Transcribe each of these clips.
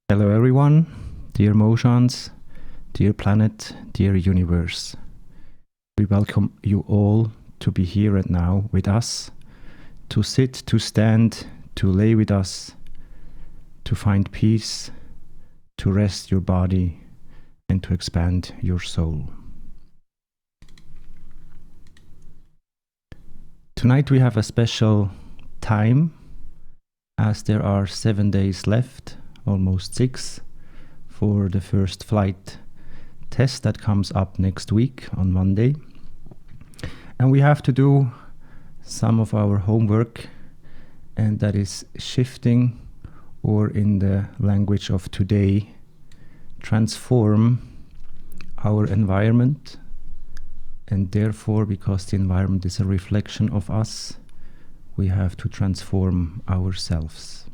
Hello everyone, dear Mozhans, dear planet, dear universe. We welcome you all to be here and now with us, to sit, to stand, to lay with us, to find peace, to rest your body and to expand your soul. Tonight we have a special time, as there are 7 days left, almost 6, for the first flight test that comes up next week on Monday. And we have to do some of our homework, and that is shifting, or in the language of today, transform our environment. And therefore, because the environment is a reflection of us, we have to transform ourselves.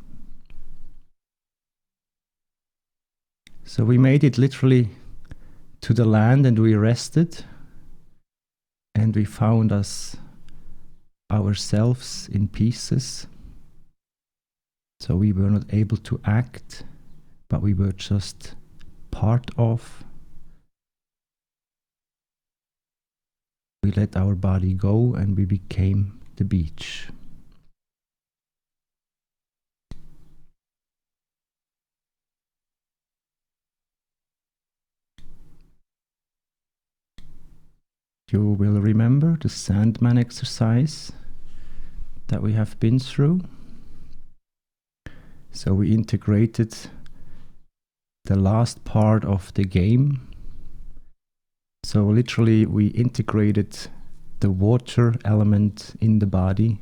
So we made it literally to the land and we rested, and we found ourselves in pieces. So we were not able to act, but we were just part of. We let our body go and we became the beach. You will remember the Sandman exercise that we have been through. So we integrated the last part of the game. So literally we integrated the water element in the body,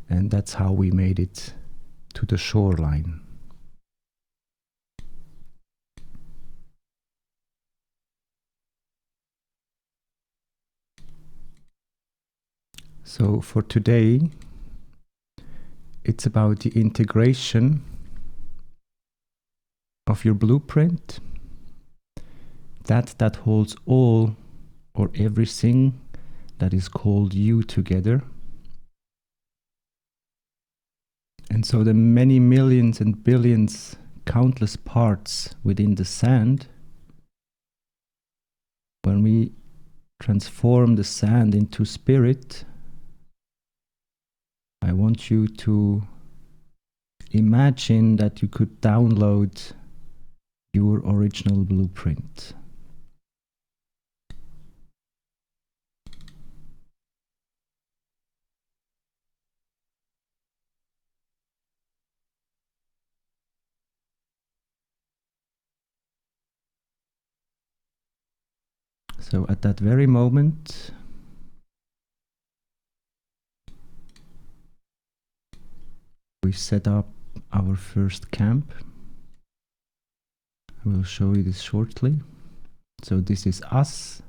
and that's how we made it to the shoreline. So for today, it's about the integration of your blueprint, that holds all or everything that is called you together. And so the many millions and billions, countless parts within the sand, when we transform the sand into spirit, I want you to imagine that you could download your original blueprint. So at that very moment, we set up our first camp. I will show you this shortly. So this is us.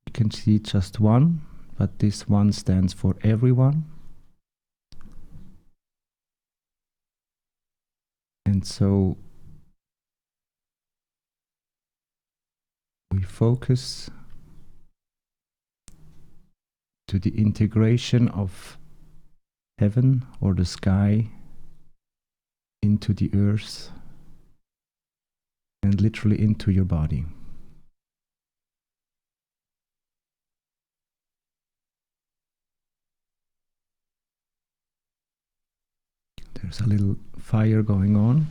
You can see just one, but this one stands for everyone. And so we focus to the integration of heaven or the sky into the earth and literally into your body. There's a little fire going on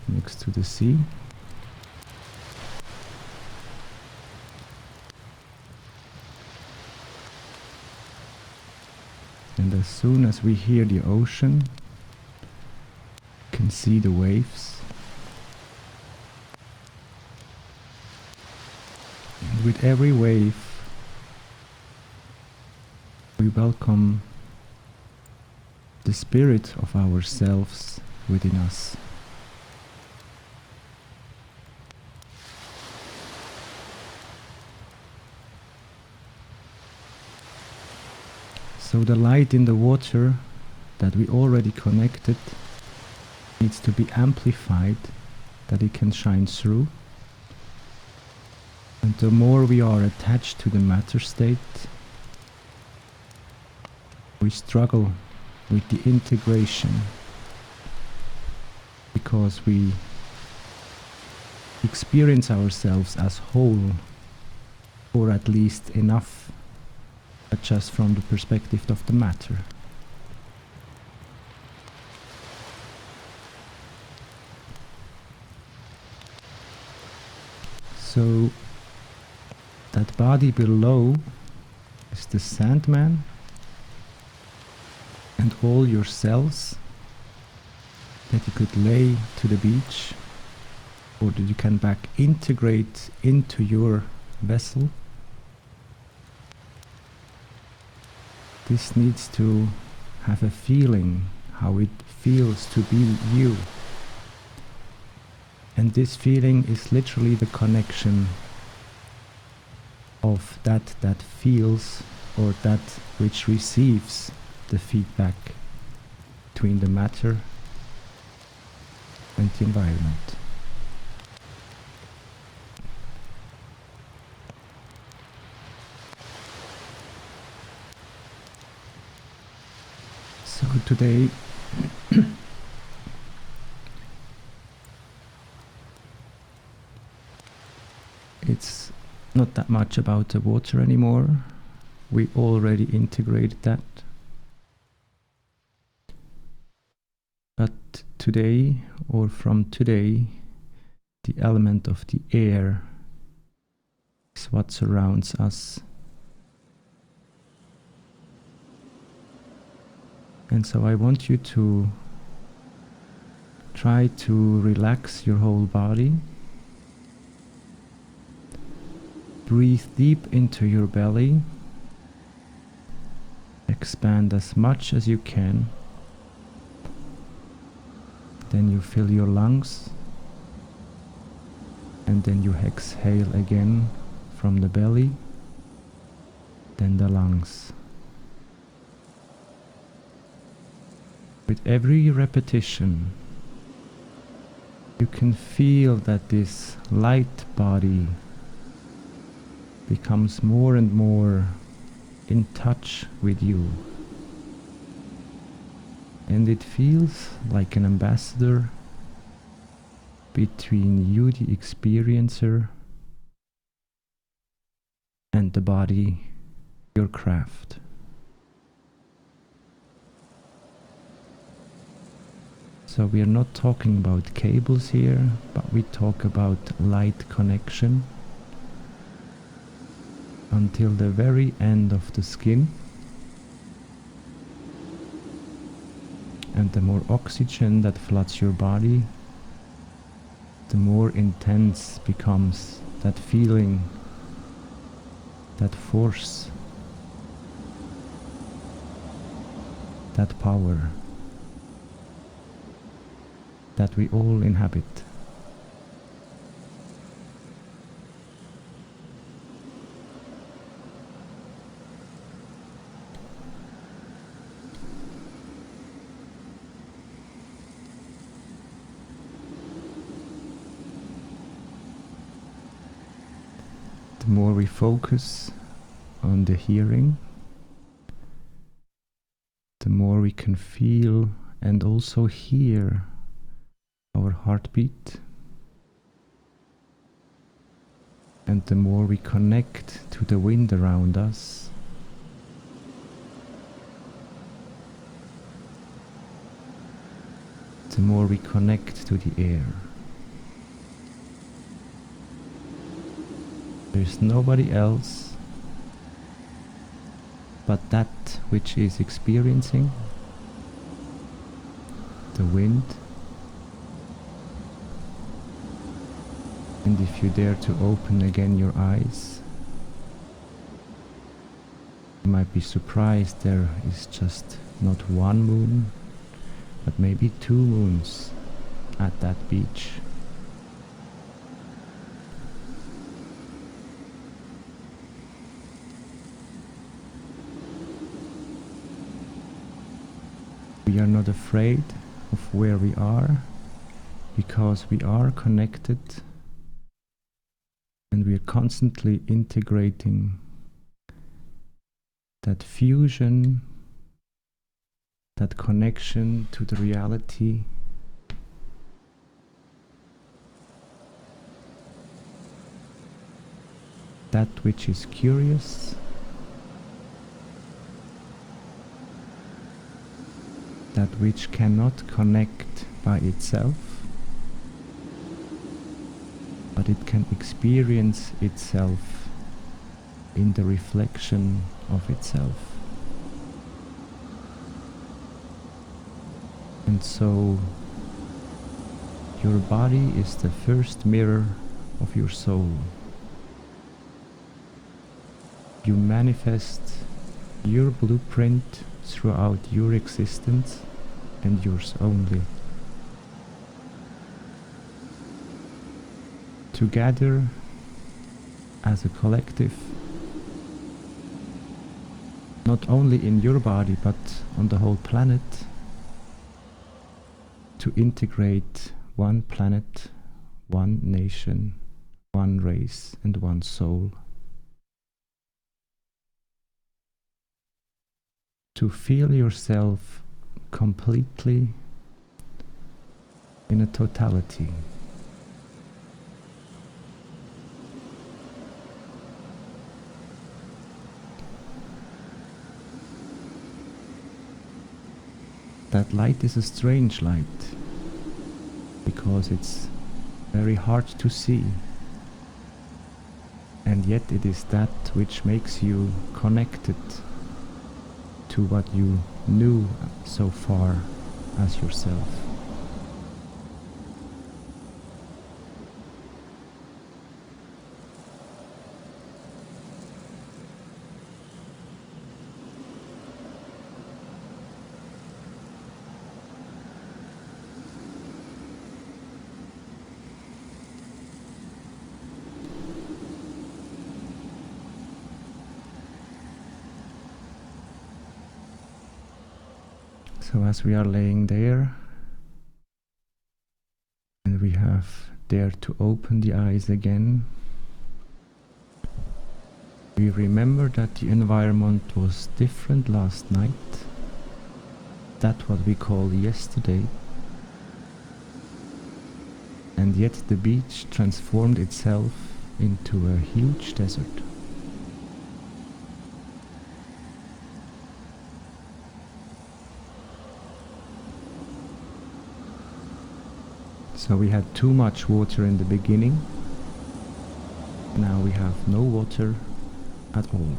next to the sea. And as soon as we hear the ocean, you can see the waves. And with every wave, we welcome the spirit of ourselves within us. So the light in the water that we already connected needs to be amplified, that it can shine through. And the more we are attached to the matter state, we struggle with the integration, because we experience ourselves as whole, or at least enough, but just from the perspective of the matter. So that body below is the Sandman, and all your cells that you could lay to the beach, or that you can back integrate into your vessel. This needs to have a feeling, how it feels to be you. And this feeling is literally the connection of that feels, or that which receives the feedback between the matter and the environment. So today it's not that much about the water anymore. We already integrated that. But today, or from today, the element of the air is what surrounds us. And so I want you to try to relax your whole body. Breathe deep into your belly. Expand as much as you can. Then you fill your lungs. And then you exhale again from the belly. Then the lungs. With every repetition, you can feel that this light body becomes more and more in touch with you. And it feels like an ambassador between you, the experiencer, and the body, your craft. So we are not talking about cables here, but we talk about light connection until the very end of the skin. And the more oxygen that floods your body, the more intense becomes that feeling, that force, that power that we all inhabit. The more we focus on the hearing, the more we can feel and also hear our heartbeat, and the more we connect to the wind around us, the more we connect to the air. There's nobody else but that which is experiencing the wind. And if you dare to open again your eyes, you might be surprised there is just not one moon, but maybe 2 moons at that beach. We are not afraid of where we are, because we are connected. And we are constantly integrating that fusion, that connection to the reality that which is curious, that which cannot connect by itself, but it can experience itself in the reflection of itself. And so your body is the first mirror of your soul. You manifest your blueprint throughout your existence and yours only. Together as a collective, not only in your body but on the whole planet, to integrate one planet, one nation, one race and one soul. To feel yourself completely in a totality. That light is a strange light, because it's very hard to see, and yet it is that which makes you connected to what you knew so far as yourself. So as we are laying there, and we have dared to open the eyes again, we remember that the environment was different last night. That's what we call yesterday. And yet the beach transformed itself into a huge desert. So we had too much water in the beginning. Now we have no water at all.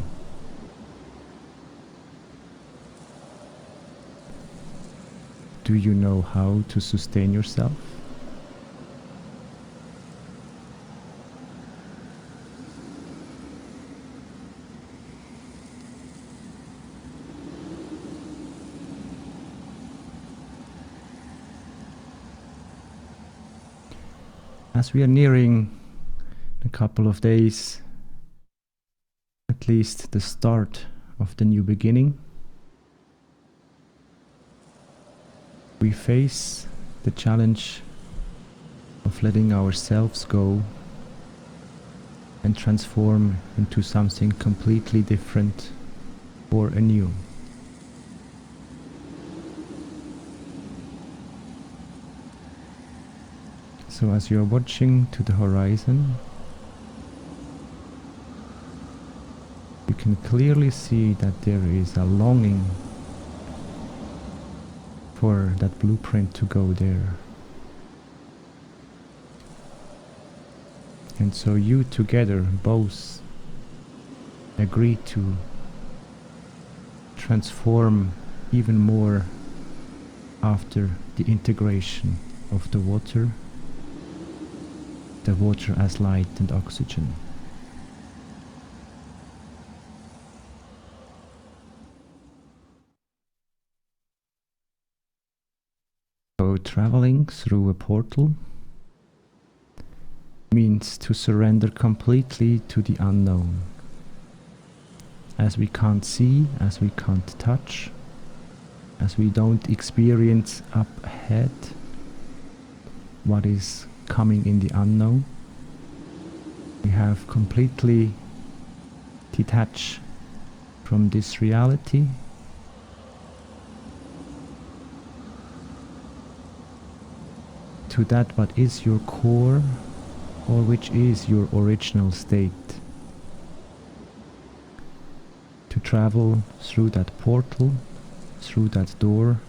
Do you know how to sustain yourself? As we are nearing a couple of days, at least the start of the new beginning, we face the challenge of letting ourselves go and transform into something completely different or anew. So as you are watching to the horizon, you can clearly see that there is a longing for that blueprint to go there. And so you together both agree to transform even more after the integration of the water as light and oxygen. So traveling through a portal means to surrender completely to the unknown. As we can't see, as we can't touch, as we don't experience up ahead what is coming in the unknown, we have completely detached from this reality to that what is your core, or which is your original state, travel through that portal, through that door,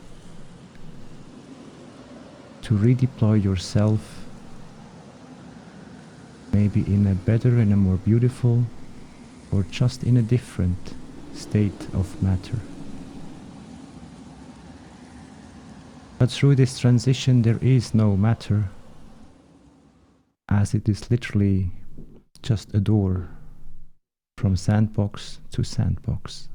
to redeploy yourself, maybe in a better and a more beautiful, or just in a different state of matter. But through this transition there is no matter, as it is literally just a door from sandbox to sandbox.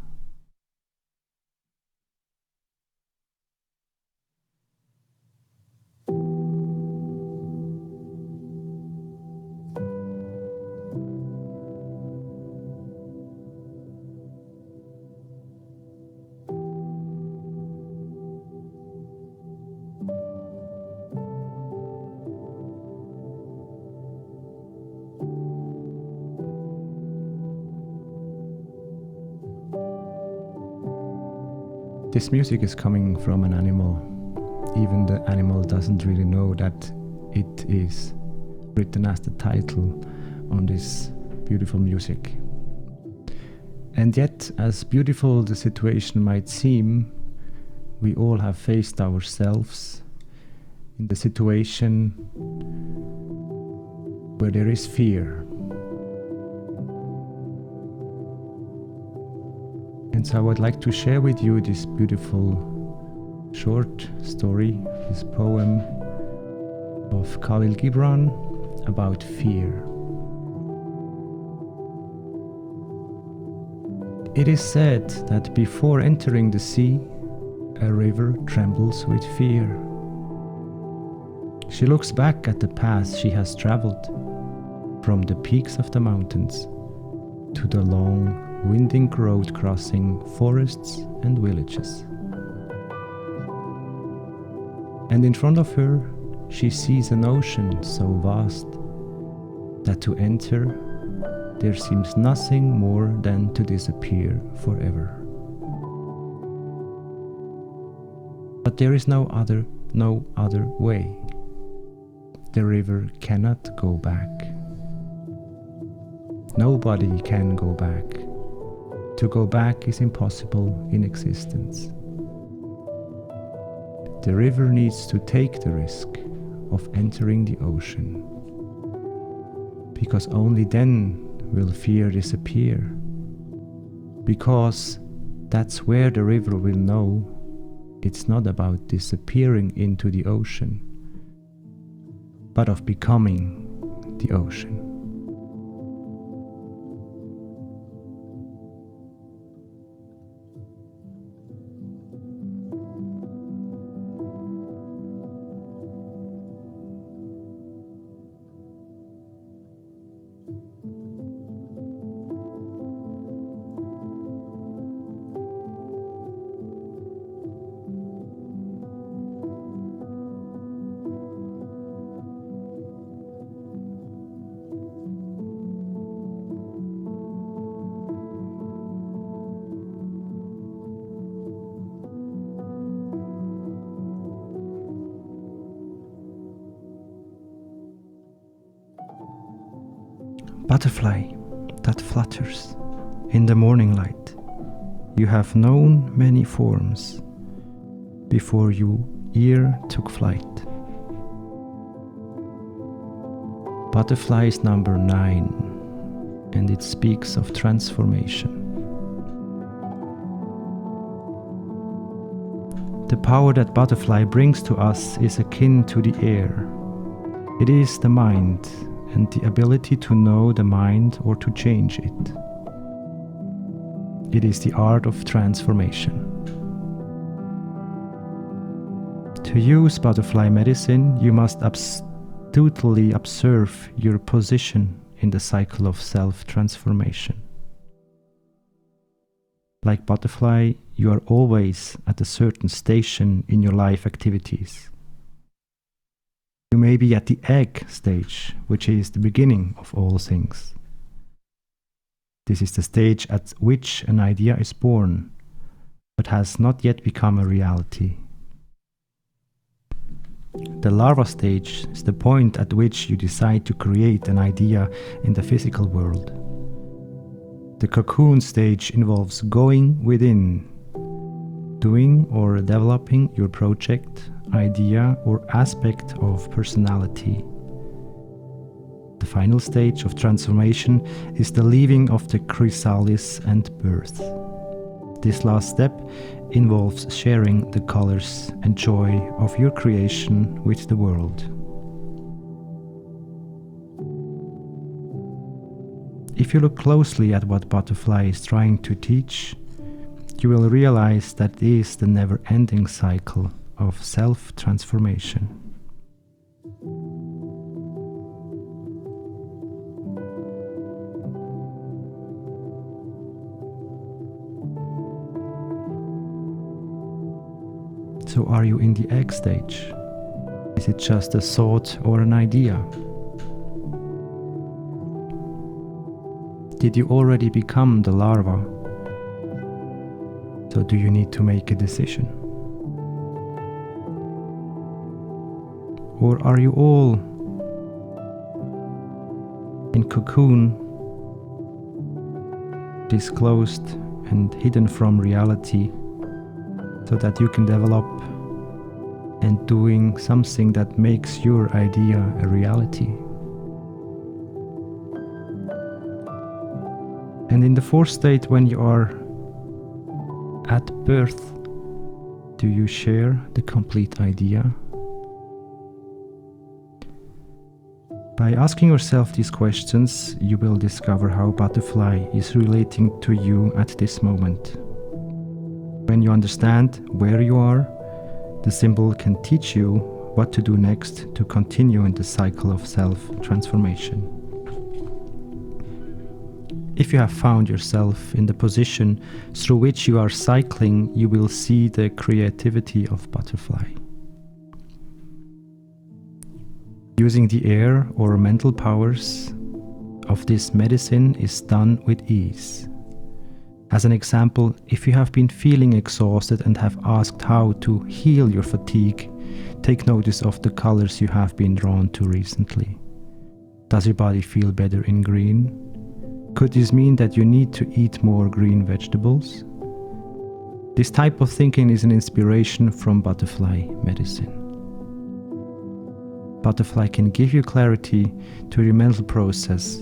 This music is coming from an animal. Even the animal doesn't really know that it is written as the title on this beautiful music. And yet, as beautiful the situation might seem, we all have faced ourselves in the situation where there is fear. And so I would like to share with you this beautiful short story, this poem of Khalil Gibran about fear. It is said that before entering the sea, a river trembles with fear. She looks back at the path she has traveled, from the peaks of the mountains to the long, winding road crossing forests and villages. And in front of her, she sees an ocean so vast that to enter, there seems nothing more than to disappear forever. But there is no other way. The river cannot go back. Nobody can go back. To go back is impossible in existence. The river needs to take the risk of entering the ocean, because only then will fear disappear, because that's where the river will know it's not about disappearing into the ocean, but of becoming the ocean. Butterfly that flutters in the morning light, you have known many forms before your ear took flight. Butterfly is number 9, and it speaks of transformation. The power that butterfly brings to us is akin to the air. It is the mind, and the ability to know the mind or to change it. It is the art of transformation. To use butterfly medicine, you must astutely observe your position in the cycle of self-transformation. Like butterfly, you are always at a certain station in your life activities. You may be at the egg stage, which is the beginning of all things. This is the stage at which an idea is born, but has not yet become a reality. The larva stage is the point at which you decide to create an idea in the physical world. The cocoon stage involves going within, doing or developing your project, idea, or aspect of personality. The final stage of transformation is the leaving of the chrysalis and birth. This last step involves sharing the colors and joy of your creation with the world. If you look closely at what butterfly is trying to teach, you will realize that it is the never-ending cycle of self-transformation. So are you in the egg stage? Is it just a thought or an idea? Did you already become the larva? So do you need to make a decision? Or are you all in cocoon, disclosed and hidden from reality, so that you can develop and doing something that makes your idea a reality? And in the fourth state, when you are at birth, do you share the complete idea? By asking yourself these questions, you will discover how butterfly is relating to you at this moment. When you understand where you are, the symbol can teach you what to do next to continue in the cycle of self-transformation. If you have found yourself in the position through which you are cycling, you will see the creativity of butterfly. Using the air or mental powers of this medicine is done with ease. As an example, if you have been feeling exhausted and have asked how to heal your fatigue, take notice of the colors you have been drawn to recently. Does your body feel better in green? Could this mean that you need to eat more green vegetables? This type of thinking is an inspiration from butterfly medicine. Butterfly can give you clarity to your mental process,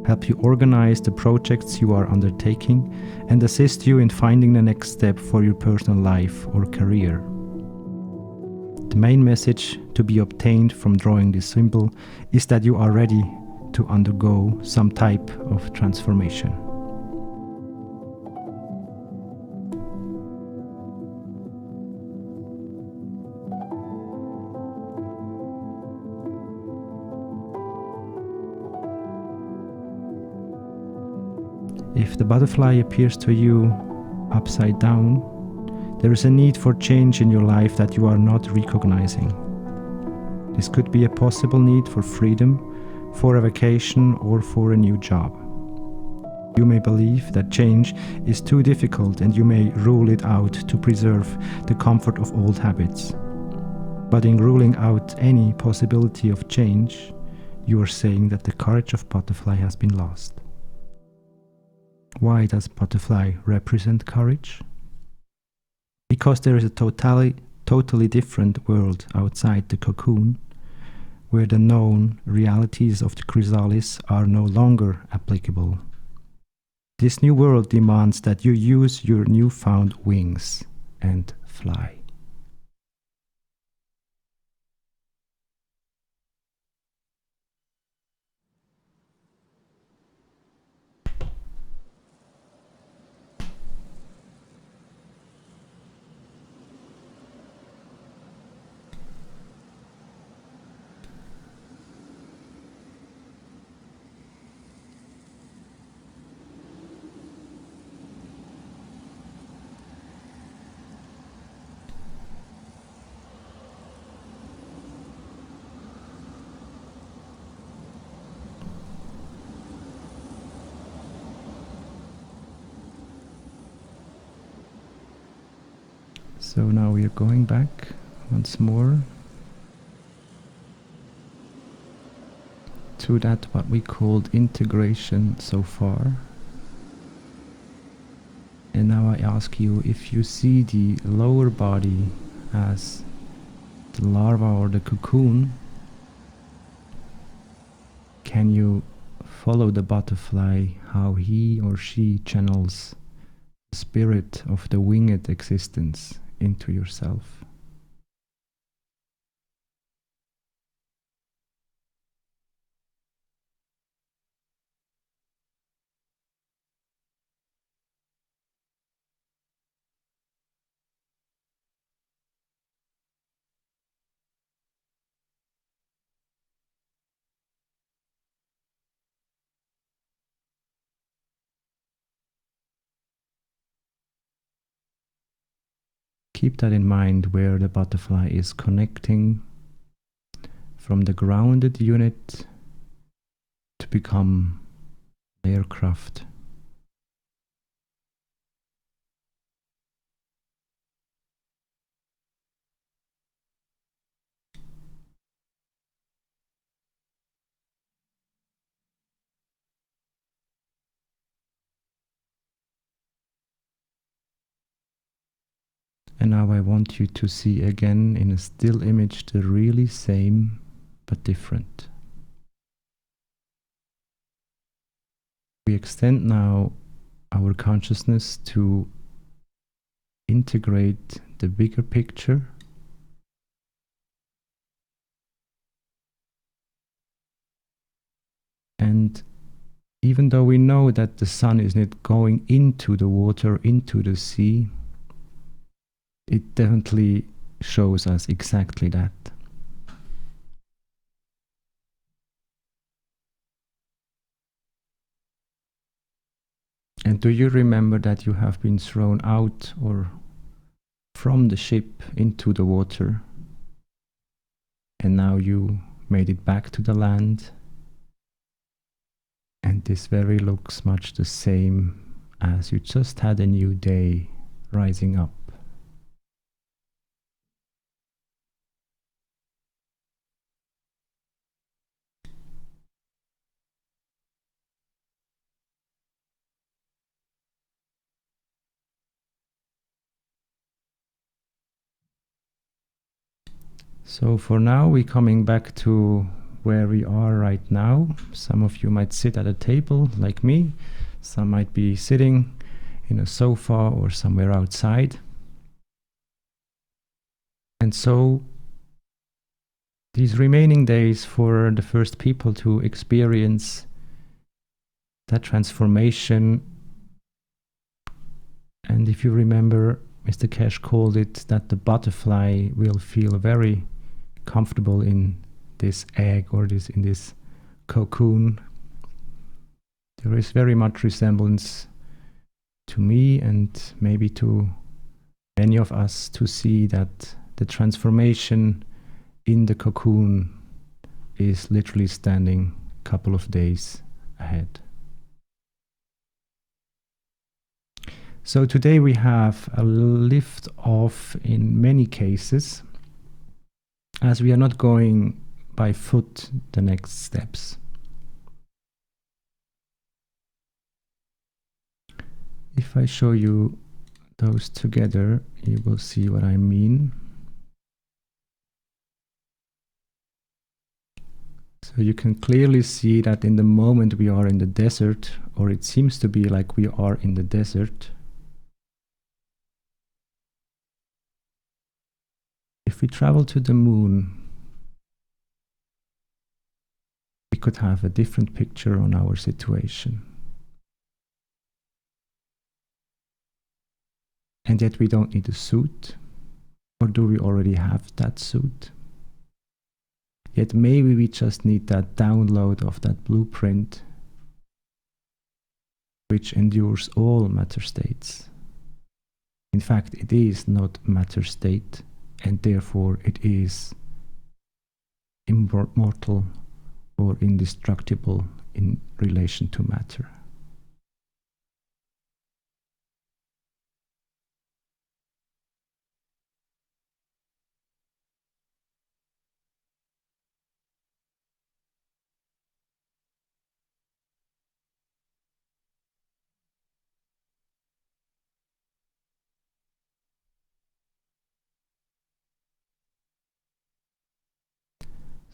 help you organize the projects you are undertaking, and assist you in finding the next step for your personal life or career. The main message to be obtained from drawing this symbol is that you are ready to undergo some type of transformation. If the butterfly appears to you upside down, there is a need for change in your life that you are not recognizing. This could be a possible need for freedom, for a vacation, or for a new job. You may believe that change is too difficult and you may rule it out to preserve the comfort of old habits. But in ruling out any possibility of change, you are saying that the courage of butterfly has been lost. Why does butterfly represent courage? Because there is a totally different world outside the cocoon, where the known realities of the chrysalis are no longer applicable. This new world demands that you use your newfound wings and fly. So now we are going back once more to that what we called integration so far. I ask you, if you see the lower body as the larva or the cocoon, can you follow the butterfly, how he or she channels the spirit of the winged existence into yourself? Keep that in mind, where the butterfly is connecting from the grounded unit to become aircraft. And now I want you to see again in a still image the really same but different. We extend now our consciousness to integrate the bigger picture and even though we know that the sun is not going into the water, into the sea, it definitely shows us exactly that. And do you remember that you have been thrown out or from the ship into the water, and now you made it back to the land? And this very looks much the same as you just had a new day rising up. So for now, we're coming back to where we are right now. Some of you might sit at a table like me. Some might be sitting in a sofa or somewhere outside. And so these remaining days for the first people to experience that transformation. And if you remember, Mr. Cash called it that the butterfly will feel very comfortable in this egg or in this cocoon. There is very much resemblance to me and maybe to many of us to see that the transformation in the cocoon is literally standing a couple of days ahead. So today we have a lift off in many cases, as we are not going by foot the next steps. If I show you those together, you will see what I mean. So you can clearly see that in the moment we are in the desert, or it seems to be like we are in the desert. If we travel to the moon, we could have a different picture on our situation. And yet we don't need a suit, or do we already have that suit? Yet maybe we just need that download of that blueprint which endures all matter states. In fact, it is not matter state, and therefore it is immortal or indestructible in relation to matter.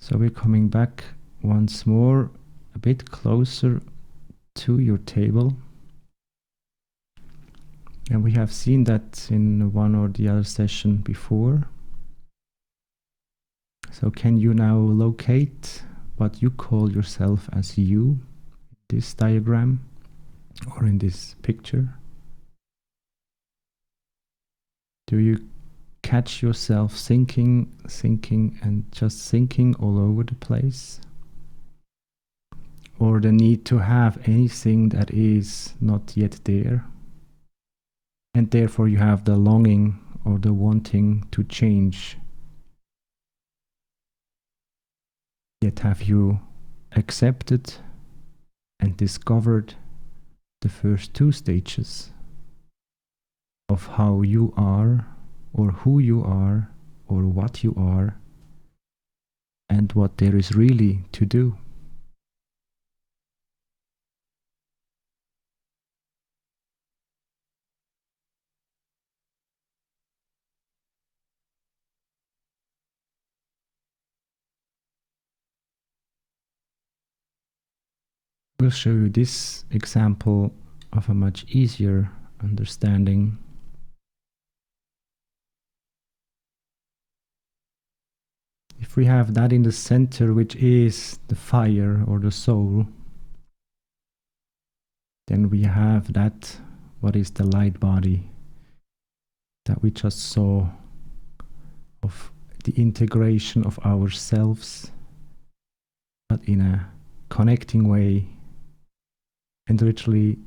So we're coming back once more, a bit closer to your table. And we have seen that in one or the other session before. So can you now locate what you call yourself as you in this diagram or in this picture? Do you catch yourself thinking and just thinking all over the place? Or the need to have anything that is not yet there? And therefore you have the longing or the wanting to change. Yet have you accepted and discovered the first two stages of how you are, or who you are, or what you are, and what there is really to do? We'll show you this example of a much easier understanding. If we have that in the center, which is the fire or the soul, then we have that, what is the light body that we just saw, of the integration of ourselves, but in a connecting way, and literally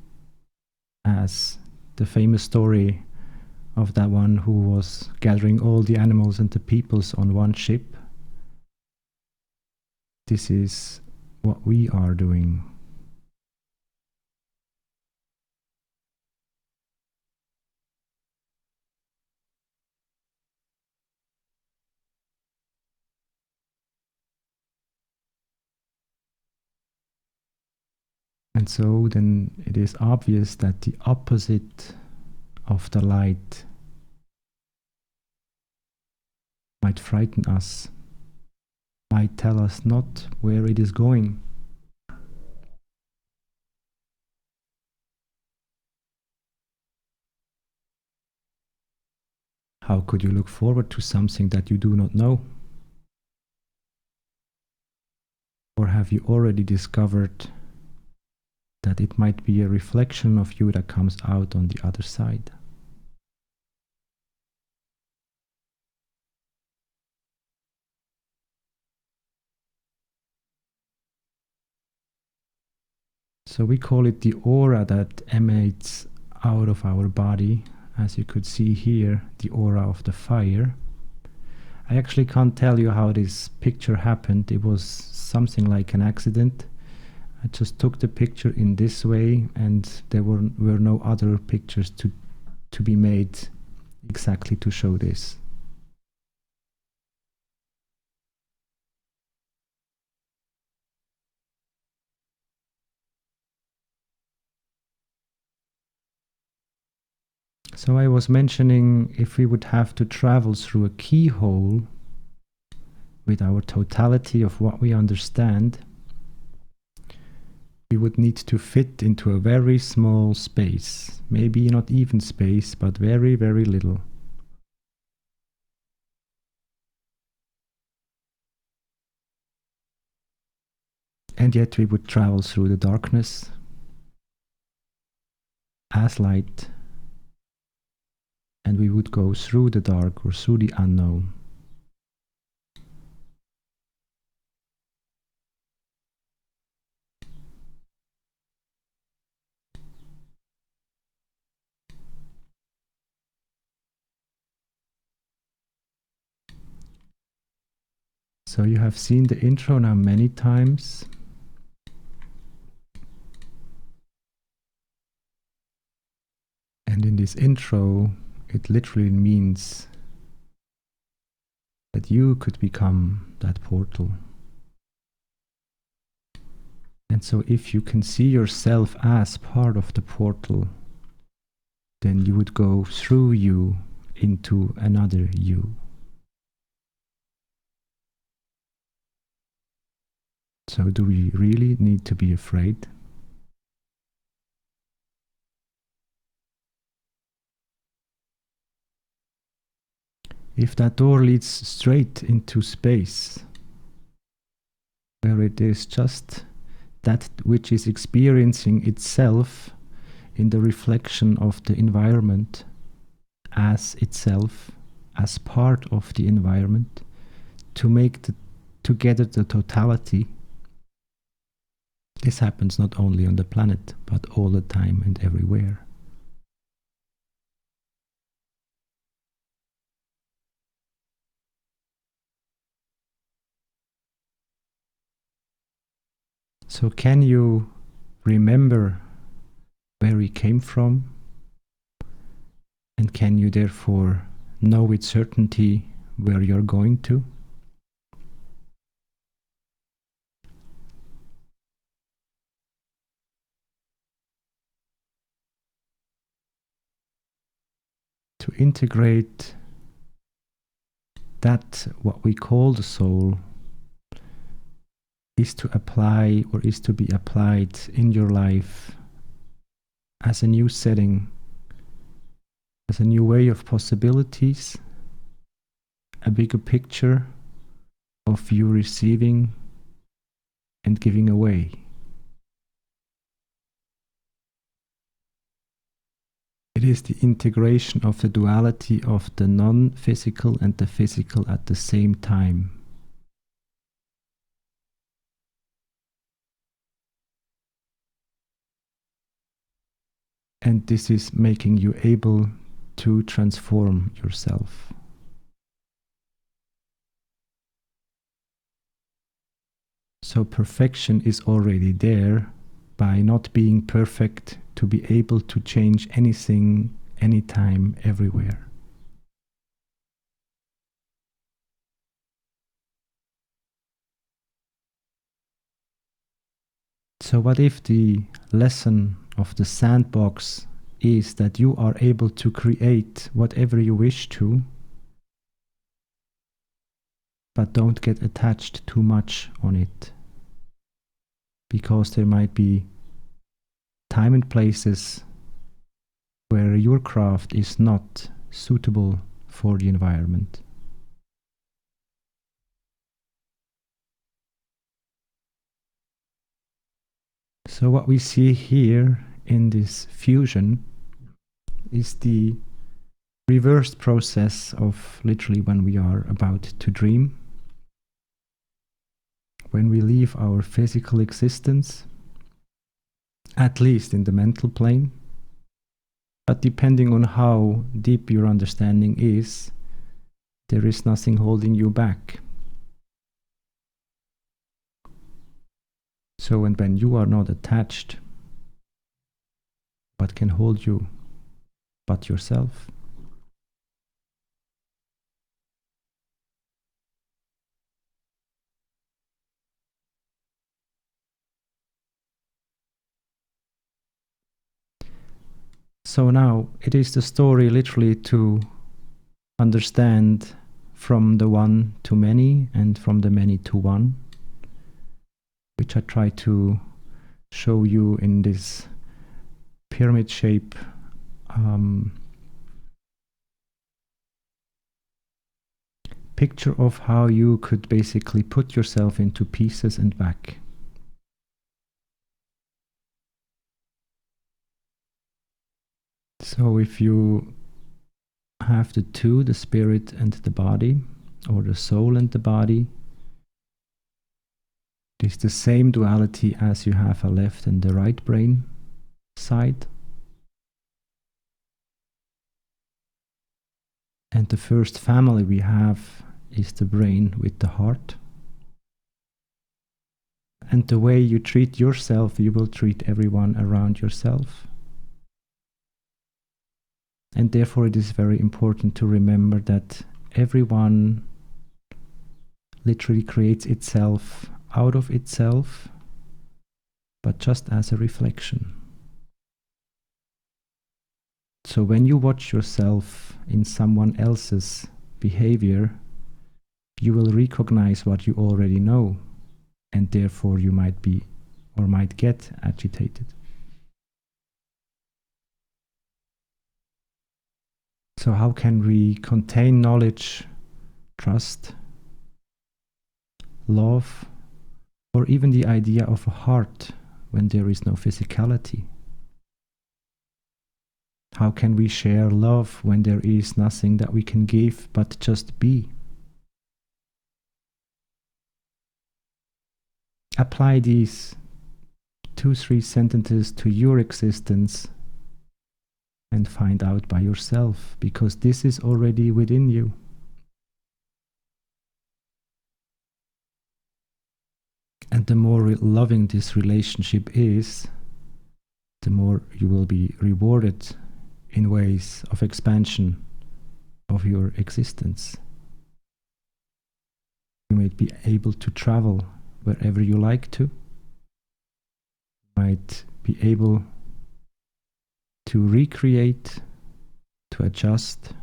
as the famous story of that one who was gathering all the animals and the peoples on one ship. This is what we are doing. And so then it is obvious that the opposite of the light might frighten us, might tell us not where it is going. How could you look forward to something that you do not know? Or have you already discovered that it might be a reflection of you that comes out on the other side? So we call it the aura that emanates out of our body. As you could see here, the aura of the fire. I actually can't tell you how this picture happened. It was something like an accident. I just took the picture in this way, and there were no other pictures to be made exactly to show this. So I was mentioning, if we would have to travel through a keyhole with our totality of what we understand, we would need to fit into a very small space, maybe not even space, but very, very little. And yet we would travel through the darkness as light, and we would go through the dark or through the unknown. So you have seen the intro now many times. And in this intro, it literally means that you could become that portal. And so if you can see yourself as part of the portal, then you would go through you into another you. So do we really need to be afraid? If that door leads straight into space, where it is just that which is experiencing itself in the reflection of the environment as itself, as part of the environment, to make together the totality. This happens not only on the planet, but all the time and everywhere. So can you remember where we came from? And can you therefore know with certainty where you're going to? To integrate that, what we call the soul, is to apply or is to be applied in your life as a new setting, as a new way of possibilities, a bigger picture of you receiving and giving away. It is the integration of the duality of the non-physical and the physical at the same time. And this is making you able to transform yourself. So perfection is already there by not being perfect to be able to change anything, anytime, everywhere. So what if the lesson of the sandbox is that you are able to create whatever you wish to, but don't get attached too much on it? Because there might be time and places where your craft is not suitable for the environment. So what we see here in this fusion is the reversed process of literally when we are about to dream. When we leave our physical existence, at least in the mental plane, but depending on how deep your understanding is, there is nothing holding you back. So when you are not attached, what can hold you but yourself? So now it is the story literally to understand from the one to many and from the many to one, which I try to show you in this pyramid shape picture of how you could basically put yourself into pieces and back. So if you have the two, the spirit and the body, or the soul and the body, it is the same duality as you have a left and the right brain side. And the first family we have is the brain with the heart. And the way you treat yourself, you will treat everyone around yourself. And therefore it is very important to remember that everyone literally creates itself out of itself, but just as a reflection. So when you watch yourself in someone else's behavior, you will recognize what you already know. and therefore you might be or might get agitated. So how can we contain knowledge, trust, love, or even the idea of a heart when there is no physicality? How can we share love when there is nothing that we can give but just be? Apply these 2-3 sentences to your existence and find out by yourself, because this is already within you. And the more loving this relationship is, the more you will be rewarded in ways of expansion of your existence. You might be able to travel wherever you like to. You might be able to recreate, to adjust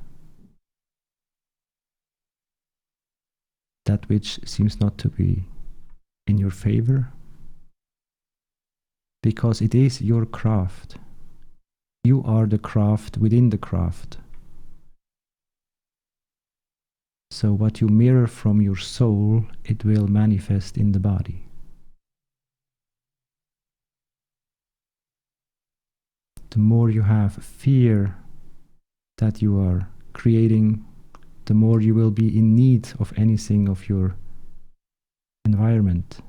that which seems not to be in your favor, because it is your craft. You are the craft within the craft. So what you mirror from your soul, it will manifest in the body. The more you have fear that you are creating, the more you will be in need of anything of your environment.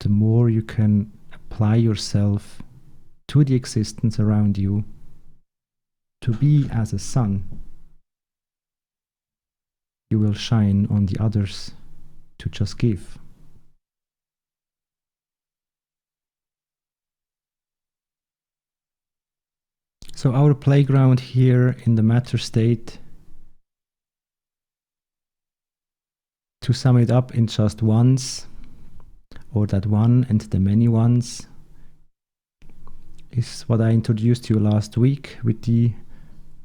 The more you can apply yourself to the existence around you, to be as a sun, you will shine on the others to just give. So our playground here in the matter state, to sum it up in just ones, or that one and the many ones, is what I introduced to you last week with the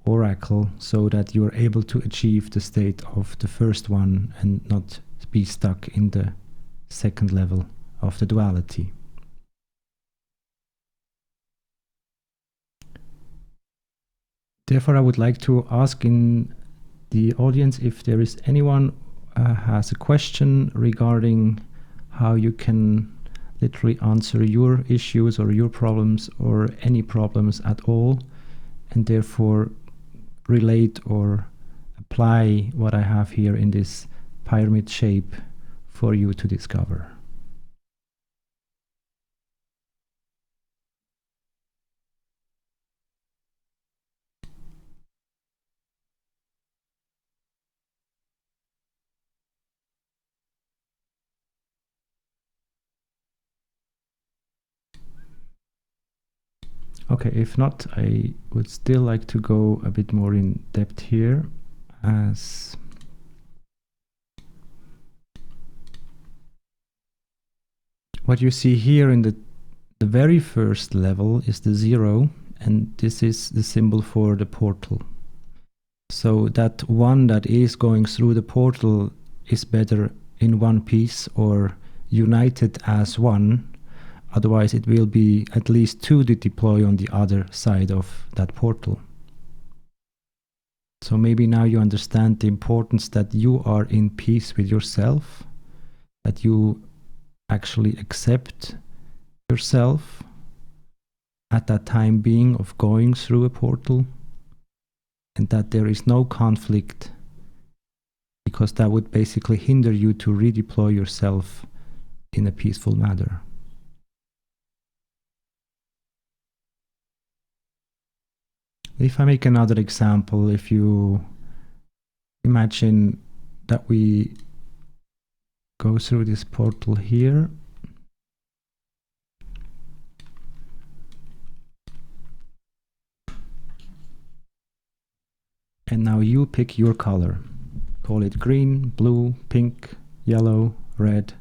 oracle, so that you are able to achieve the state of the first one and not be stuck in the second level of the duality. Therefore, I would like to ask in the audience if there is anyone has a question regarding how you can literally answer your issues or your problems or any problems at all, and therefore relate or apply what I have here in this pyramid shape for you to discover. Okay, if not, I would still like to go a bit more in depth here, as what you see here in the very first level is the 0, and this is the symbol for the portal. So that one that is going through the portal is better in one piece or united as one. Otherwise, it will be at least 2 to deploy on the other side of that portal. So maybe now you understand the importance that you are in peace with yourself, that you actually accept yourself at that time being of going through a portal, and that there is no conflict, because that would basically hinder you to redeploy yourself in a peaceful manner. If I make another example, if you imagine that we go through this portal here, and now you pick your color. Call it green, blue, pink, yellow, red.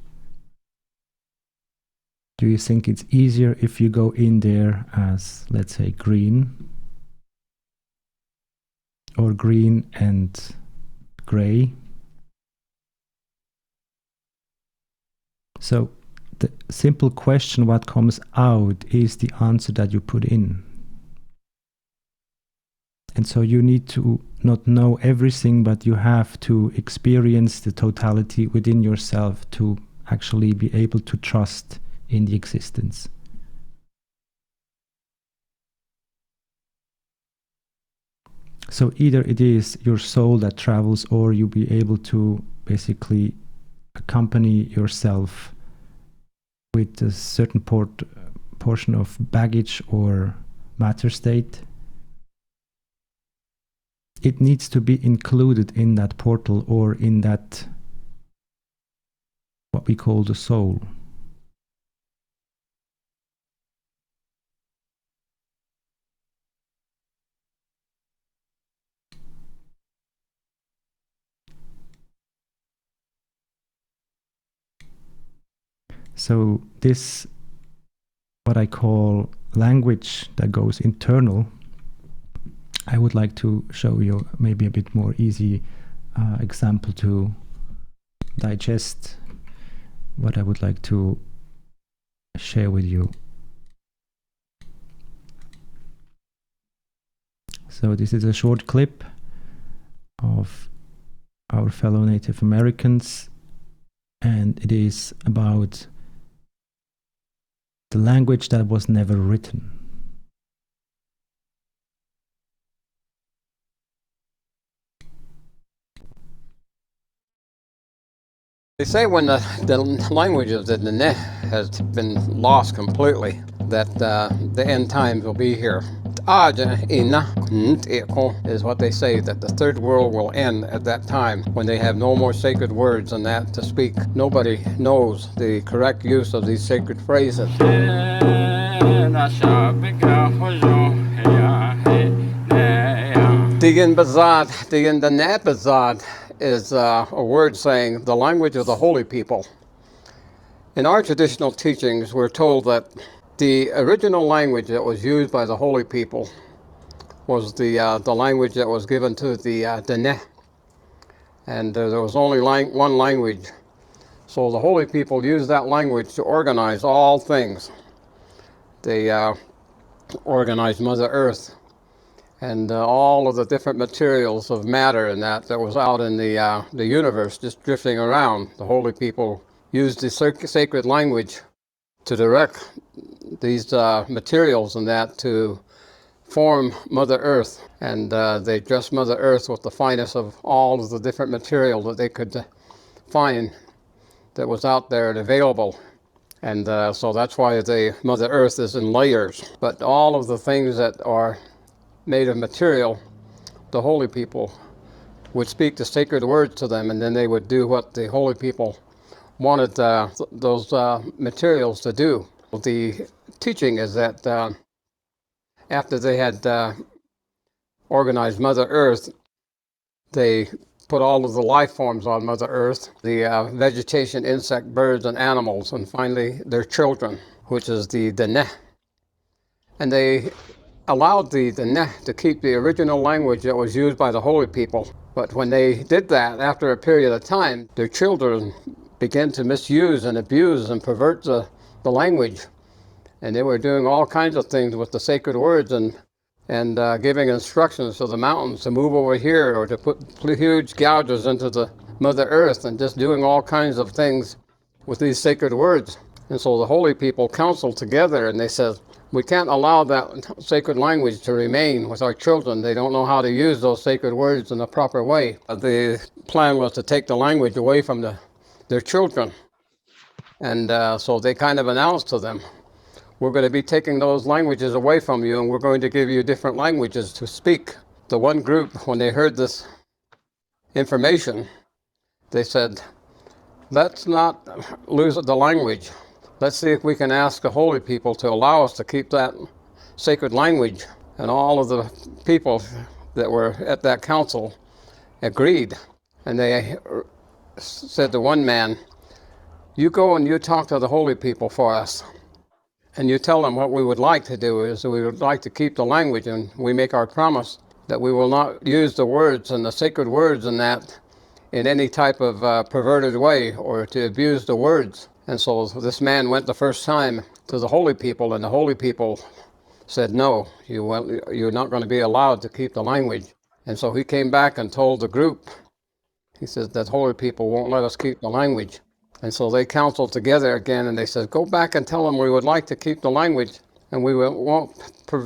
Do you think it's easier if you go in there as, let's say, green, or green and gray? So the simple question, what comes out, is the answer that you put in. And so you need to not know everything, but you have to experience the totality within yourself to actually be able to trust in the existence. So either it is your soul that travels, or you be able to basically accompany yourself with a certain portion of baggage or matter state. It needs to be included in that portal, or in that what we call the soul. So this, what I call language that goes internal, I would like to show you maybe a bit more easy example to digest what I would like to share with you. So this is a short clip of our fellow Native Americans, and it is about the language that was never written. They say when the language of the Nene has been lost completely, that the end times will be here. Is what they say, that the third world will end at that time, when they have no more sacred words and that to speak. Nobody knows the correct use of these sacred phrases. Digin Bazad, Digin the Nabazad is a word saying the language of the holy people. In our traditional teachings, we're told that the original language that was used by the holy people was the language that was given to the Dene. And there was only one language. So the holy people used that language to organize all things. They organized Mother Earth and all of the different materials of matter and that was out in the universe, just drifting around. The holy people used the sacred language to direct these materials and that to form Mother Earth. And they dressed Mother Earth with the finest of all of the different material that they could find that was out there and available. And so that's why the Mother Earth is in layers. But all of the things that are made of material, the holy people would speak the sacred words to them, and then they would do what the holy people wanted those materials to do. The teaching is that after they had organized Mother Earth, they put all of the life forms on Mother Earth, the vegetation, insect, birds, and animals, and finally their children, which is the Dene. And they allowed the Dene to keep the original language that was used by the holy people. But when they did that, after a period of time, their children began to misuse and abuse and pervert the language. And they were doing all kinds of things with the sacred words and giving instructions to the mountains to move over here, or to put huge gouges into the Mother Earth, and just doing all kinds of things with these sacred words. And so the holy people counseled together, and they said, we can't allow that sacred language to remain with our children. They don't know how to use those sacred words in the proper way. The plan was to take the language away from their children. And so they kind of announced to them, we're going to be taking those languages away from you, and we're going to give you different languages to speak. The one group, when they heard this information, they said, let's not lose the language. Let's see if we can ask the holy people to allow us to keep that sacred language. And all of the people that were at that council agreed. And they said to one man, you go and you talk to the holy people for us. And you tell them what we would like to do is we would like to keep the language, and we make our promise that we will not use the words and the sacred words in that in any type of perverted way, or to abuse the words. And so this man went the first time to the holy people, and the holy people said, no, you're not going to be allowed to keep the language. And so he came back and told the group, he says that holy people won't let us keep the language. And so they counseled together again, and they said, go back and tell them we would like to keep the language, and we won't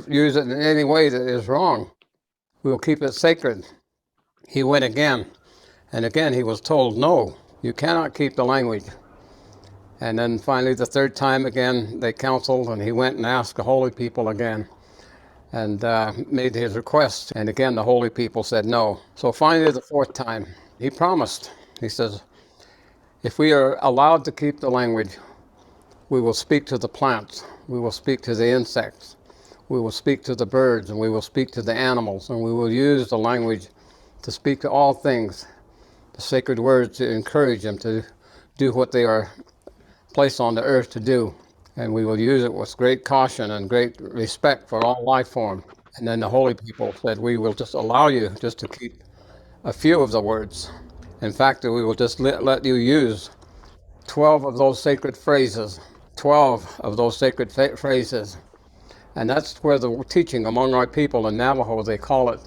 use it in any way that is wrong. We will keep it sacred. He went again, and again he was told, no, you cannot keep the language. And then finally the third time again they counseled, and he went and asked the holy people again and made his request. And again the holy people said no. So finally the fourth time he promised. He says, if we are allowed to keep the language, we will speak to the plants, we will speak to the insects, we will speak to the birds, and we will speak to the animals, and we will use the language to speak to all things, the sacred words, to encourage them to do what they are placed on the earth to do. And we will use it with great caution and great respect for all life form. And then the holy people said, we will just allow you just to keep a few of the words. In fact, we will just let you use 12 of those sacred phrases, 12 of those sacred phrases. And that's where the teaching among our people in Navajo, they call it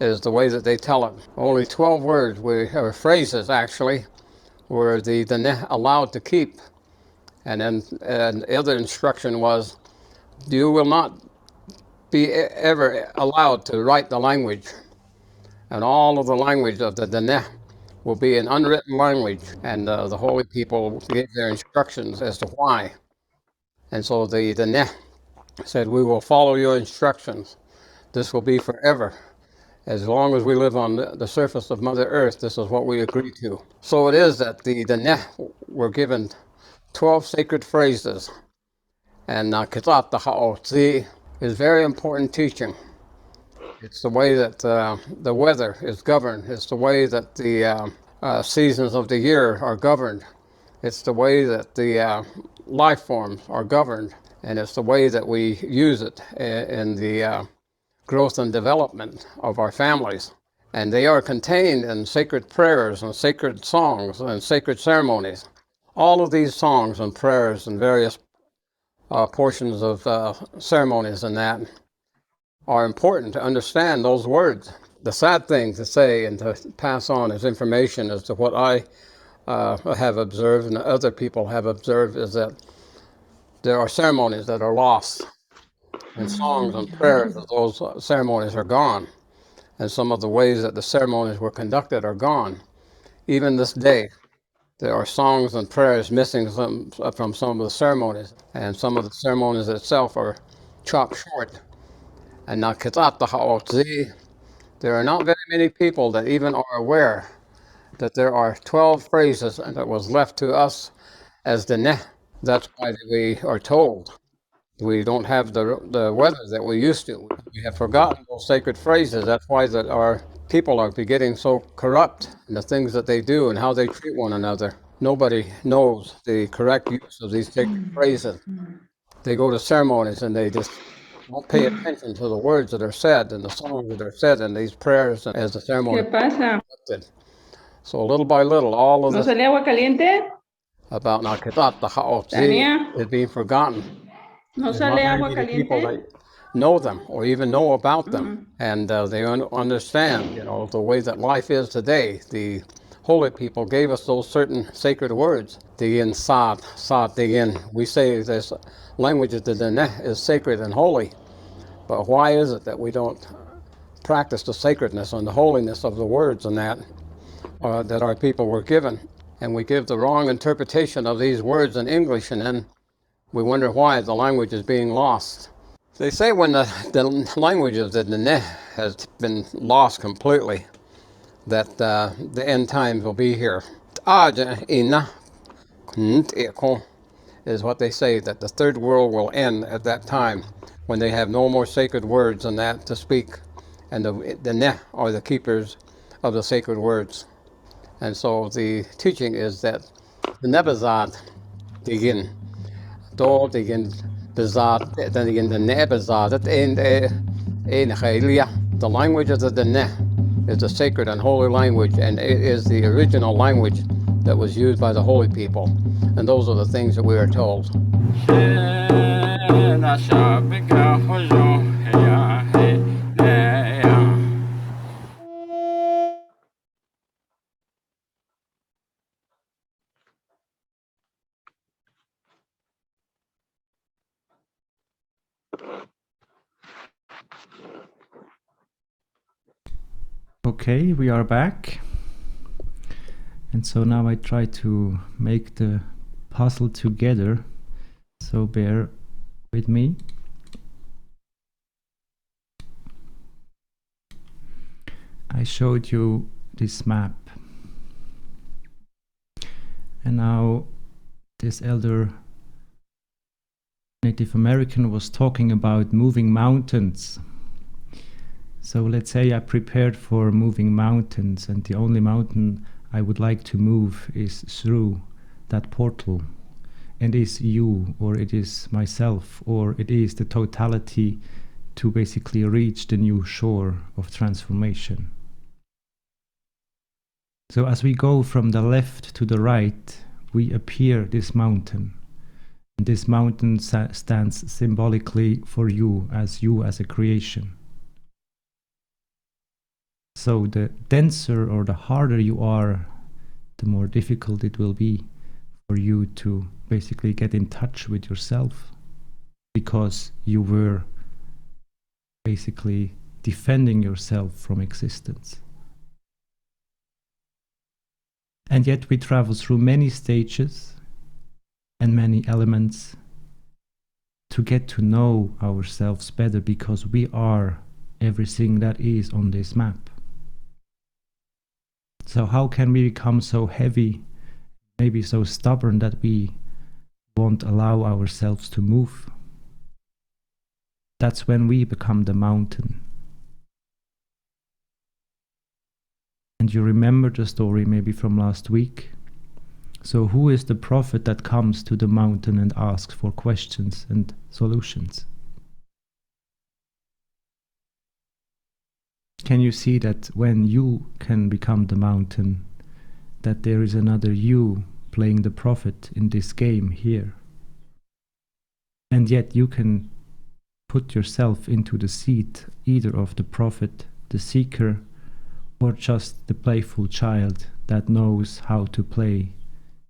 is the way that they tell it. Only 12 words, or phrases actually, were the allowed to keep. And then the other instruction was, you will not be ever allowed to write the language. And all of the language of the Dene will be in unwritten language. And the holy people gave their instructions as to why. And so the Dene said, we will follow your instructions. This will be forever. As long as we live on the surface of Mother Earth, this is what we agree to. So it is that the Dene were given 12 sacred phrases. And Kitat Ha'otzi is very important teaching. It's the way that the weather is governed. It's the way that the seasons of the year are governed. It's the way that the life forms are governed. And it's the way that we use it in the growth and development of our families. And they are contained in sacred prayers and sacred songs and sacred ceremonies. All of these songs and prayers and various portions of ceremonies and that are important to understand those words. The sad thing to say and to pass on as information as to what I have observed and other people have observed is that there are ceremonies that are lost, and songs and prayers of those ceremonies are gone, and some of the ways that the ceremonies were conducted are gone. Even this day, there are songs and prayers missing from some of the ceremonies, and some of the ceremonies itself are chopped short. And now, there are not very many people that even are aware that there are 12 phrases that was left to us as the Neh. That's why we are told we don't have the weather that we used to. We have forgotten those sacred phrases. That's why that our people are getting so corrupt in the things that they do and how they treat one another. Nobody knows the correct use of these sacred phrases. They go to ceremonies and they just don't pay attention to the words that are said and the songs that are said in these prayers as the ceremony. ¿Qué pasa? So little by little, all of ¿No this sale agua caliente? about Nakitat, the Ha'otzi, Tania? is being forgotten. ¿No There's sale not very agua many people caliente? that know them or even know about them. And they understand, the way that life is today. The holy people gave us those certain sacred words. Digin Sad, Digin. We say this language of the Dene is sacred and holy. But why is it that we don't practice the sacredness and the holiness of the words and that our people were given? And we give the wrong interpretation of these words in English, and then we wonder why the language is being lost. They say when the language of the Dene has been lost completely, that the end times will be here. Is what they say, that the third world will end at that time, when they have no more sacred words than that to speak, and the Neh are the keepers of the sacred words. And so the teaching is that the Nebazad digin, do digin bezad, then digin the Nebazad, the language of the Neh is the sacred and holy language, and it is the original language that was used by the holy people. And those are the things that we are told. Okay, we are back. And so now I try to make the puzzle together. So bear with me. I showed you this map. And now this elder Native American was talking about moving mountains. So let's say I prepared for moving mountains, and the only mountain I would like to move is through that portal. And is you, or it is myself, or it is the totality to basically reach the new shore of transformation. So as we go from the left to the right, we appear this mountain. And this mountain stands symbolically for you as a creation. So the denser or the harder you are, the more difficult it will be for you to basically get in touch with yourself, because you were basically defending yourself from existence. And yet we travel through many stages and many elements to get to know ourselves better, because we are everything that is on this map. So how can we become so heavy, maybe so stubborn, that we won't allow ourselves to move? That's when we become the mountain. And you remember the story maybe from last week. So who is the prophet that comes to the mountain and asks for questions and solutions? Can you see that when you can become the mountain, that there is another you playing the prophet in this game here? And yet you can put yourself into the seat either of the prophet, the seeker, or just the playful child that knows how to play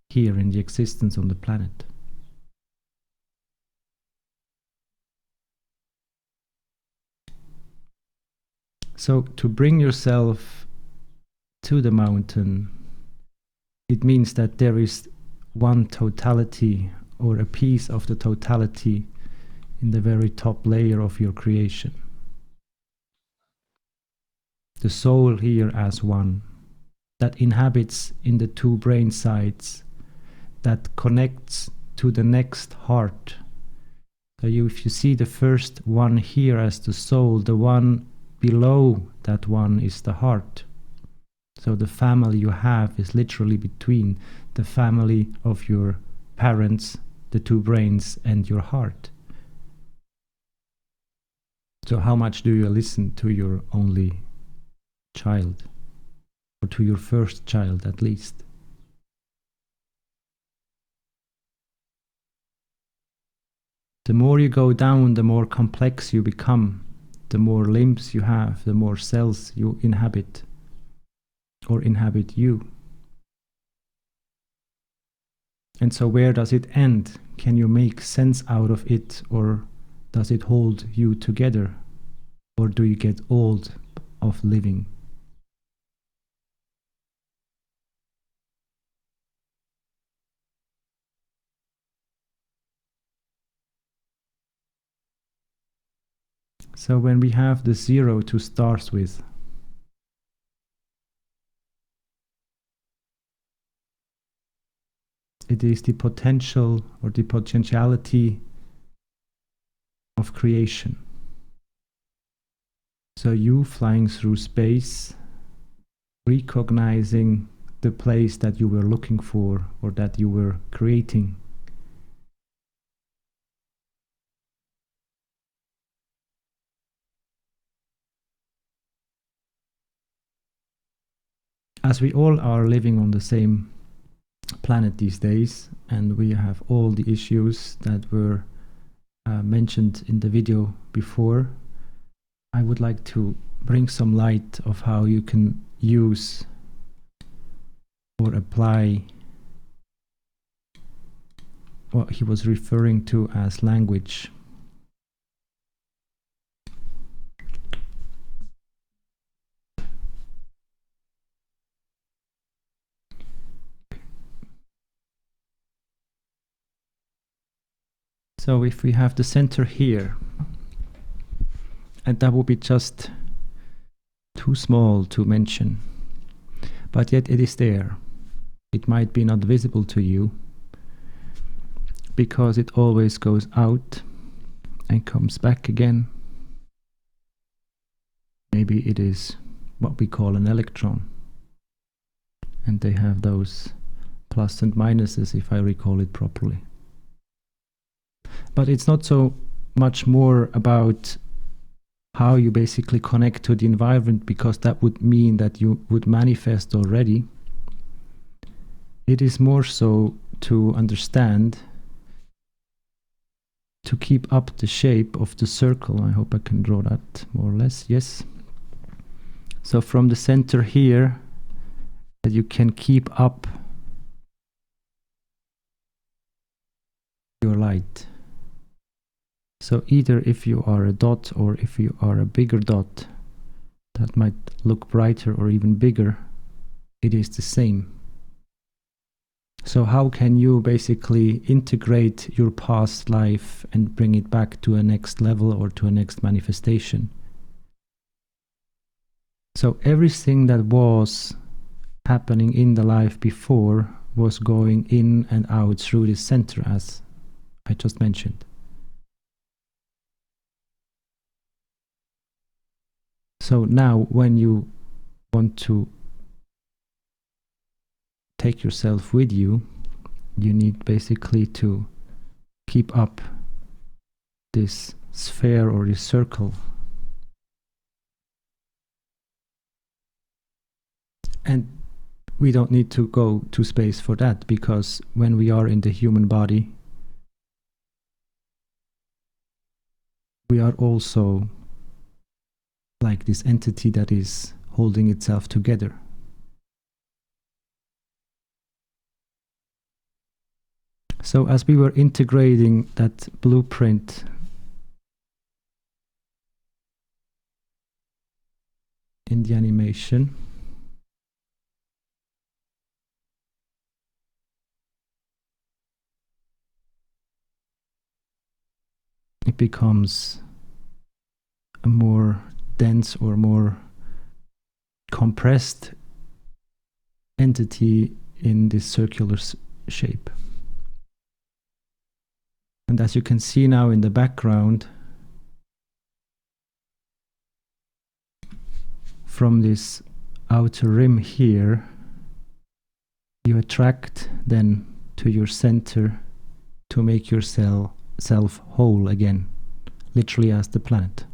here in the existence on the planet. So to bring yourself to the mountain, it means that there is one totality, or a piece of the totality, in the very top layer of your creation. The soul here as one, that inhabits in the two brain sides, that connects to the next heart. So if you see the first one here as the soul, the one below that one is the heart. So the family you have is literally between the family of your parents, the two brains, and your heart. So how much do you listen to your only child, or to your first child at least? The more you go down, the more complex you become. The more limbs you have, the more cells you inhabit, or inhabit you. And so where does it end? Can you make sense out of it, or does it hold you together? Or do you get old of living? So when we have the zero to start with, it is the potential, or the potentiality of creation. So you flying through space, recognizing the place that you were looking for, or that you were creating. as we all are living on the same planet these days, and we have all the issues that were mentioned in the video before, I would like to bring some light of how you can use or apply what he was referring to as language. So if we have the center here, and that would be just too small to mention, but yet it is there. It might be not visible to you because it always goes out and comes back again. Maybe it is what we call an electron, and they have those plus and minuses, if I recall it properly. But it's not so much more about how you basically connect to the environment, because that would mean that you would manifest already. It is more so to understand, to keep up the shape of the circle. I hope I can draw that more or less. Yes. So from the center here, that you can keep up your light. So either if you are a dot or if you are a bigger dot that might look brighter or even bigger, it is the same. So how can you basically integrate your past life and bring it back to a next level or to a next manifestation? So everything that was happening in the life before was going in and out through this center, as I just mentioned. So now when you want to take yourself with you, you need basically to keep up this sphere or this circle. And we don't need to go to space for that, because when we are in the human body, we are also like this entity that is holding itself together. So as we were integrating that blueprint in the animation, it becomes a more dense or more compressed entity in this circular shape. And as you can see now in the background, from this outer rim here, you attract then to your center to make yourself whole again, literally as the planet.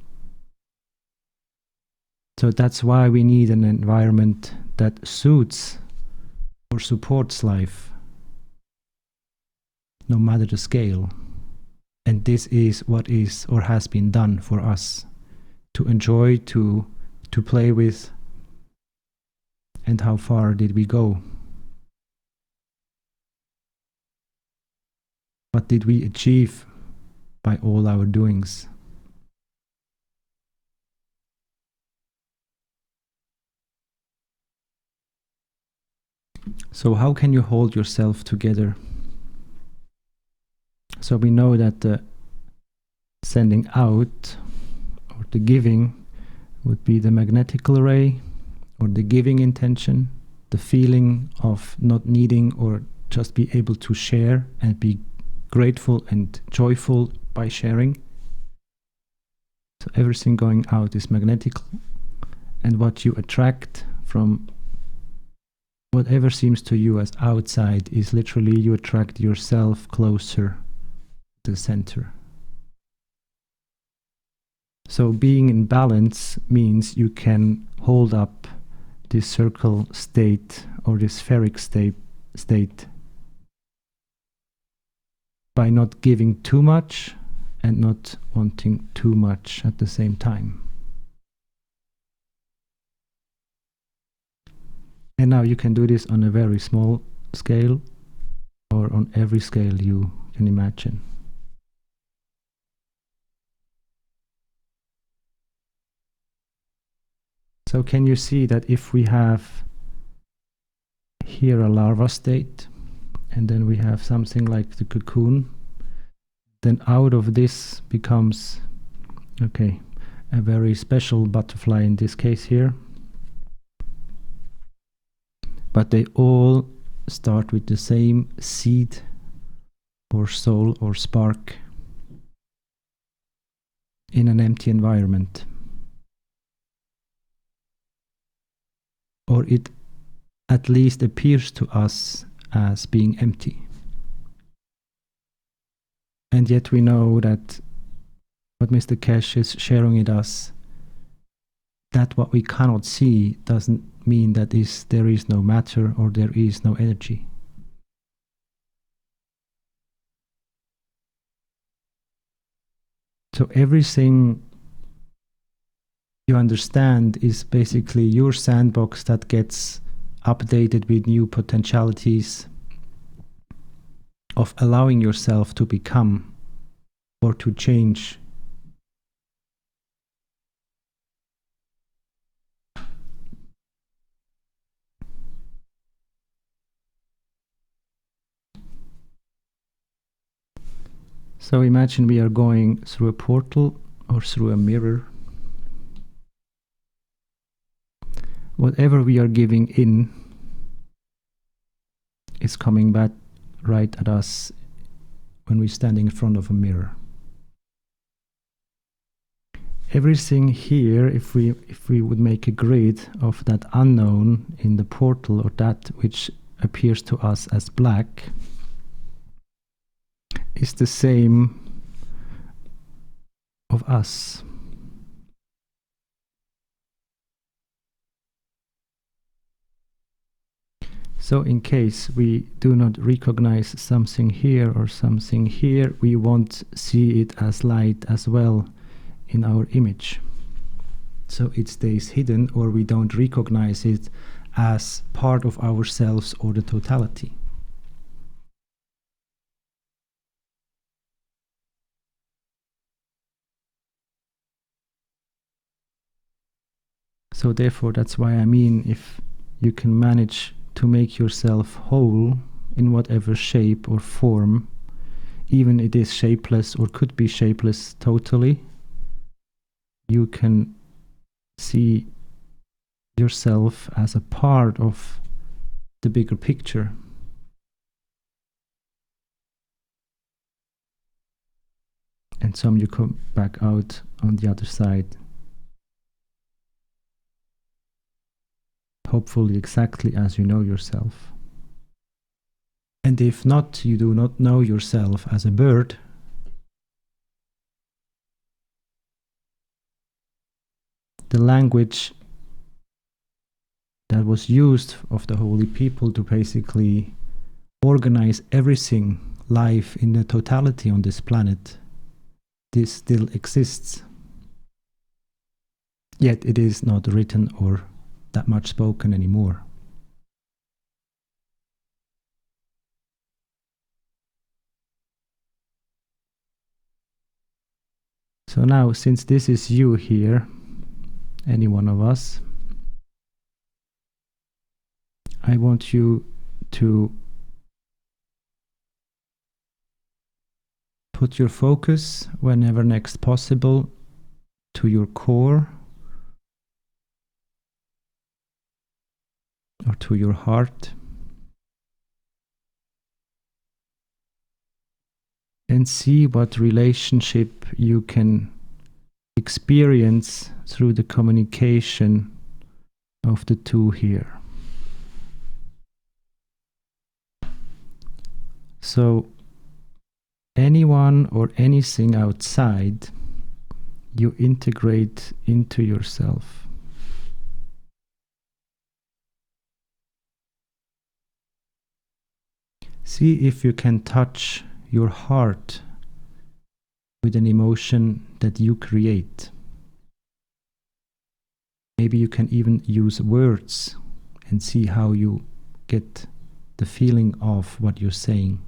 So that's why we need an environment that suits or supports life, no matter the scale. And this is what is or has been done for us to enjoy, to play with. And how far did we go? What did we achieve by all our doings? So how can you hold yourself together? So we know that the sending out or the giving would be the magnetical ray, or the giving intention, the feeling of not needing or just be able to share and be grateful and joyful by sharing. So everything going out is magnetical, and what you attract from whatever seems to you as outside is literally you attract yourself closer to the center. So being in balance means you can hold up this circle state or this spheric state by not giving too much and not wanting too much at the same time. And now you can do this on a very small scale or on every scale you can imagine. So can you see that if we have here a larva state, and then we have something like the cocoon, then out of this becomes, okay, a very special butterfly in this case here. But they all start with the same seed or soul or spark in an empty environment. Or it at least appears to us as being empty. And yet we know that what Mr. Kesh is sharing with us, that what we cannot see doesn't mean that there is no matter or there is no energy. So everything you understand is basically your sandbox that gets updated with new potentialities of allowing yourself to become or to change. So imagine we are going through a portal or through a mirror. Whatever we are giving in is coming back right at us when we're standing in front of a mirror. Everything here, if we would make a grid of that unknown in the portal, or that which appears to us as black, is the same of us. So in case we do not recognize something here or something here, we won't see it as light as well in our image. So it stays hidden, or we don't recognize it as part of ourselves or the totality. So therefore, that's why I mean, if you can manage to make yourself whole in whatever shape or form, even it is shapeless or could be shapeless totally, you can see yourself as a part of the bigger picture. And some you come back out on the other side. Hopefully exactly as you know yourself. And if not, you do not know yourself as a bird, the language that was used of the holy people to basically organize everything, life in the totality on this planet, this still exists. Yet it is not written or that much spoken anymore. So now, since this is you here, any one of us, I want you to put your focus, whenever next possible, to your core or to your heart, and see what relationship you can experience through the communication of the two here. So anyone or anything outside, you integrate into yourself. See if you can touch your heart with an emotion that you create. Maybe you can even use words and see how you get the feeling of what you're saying.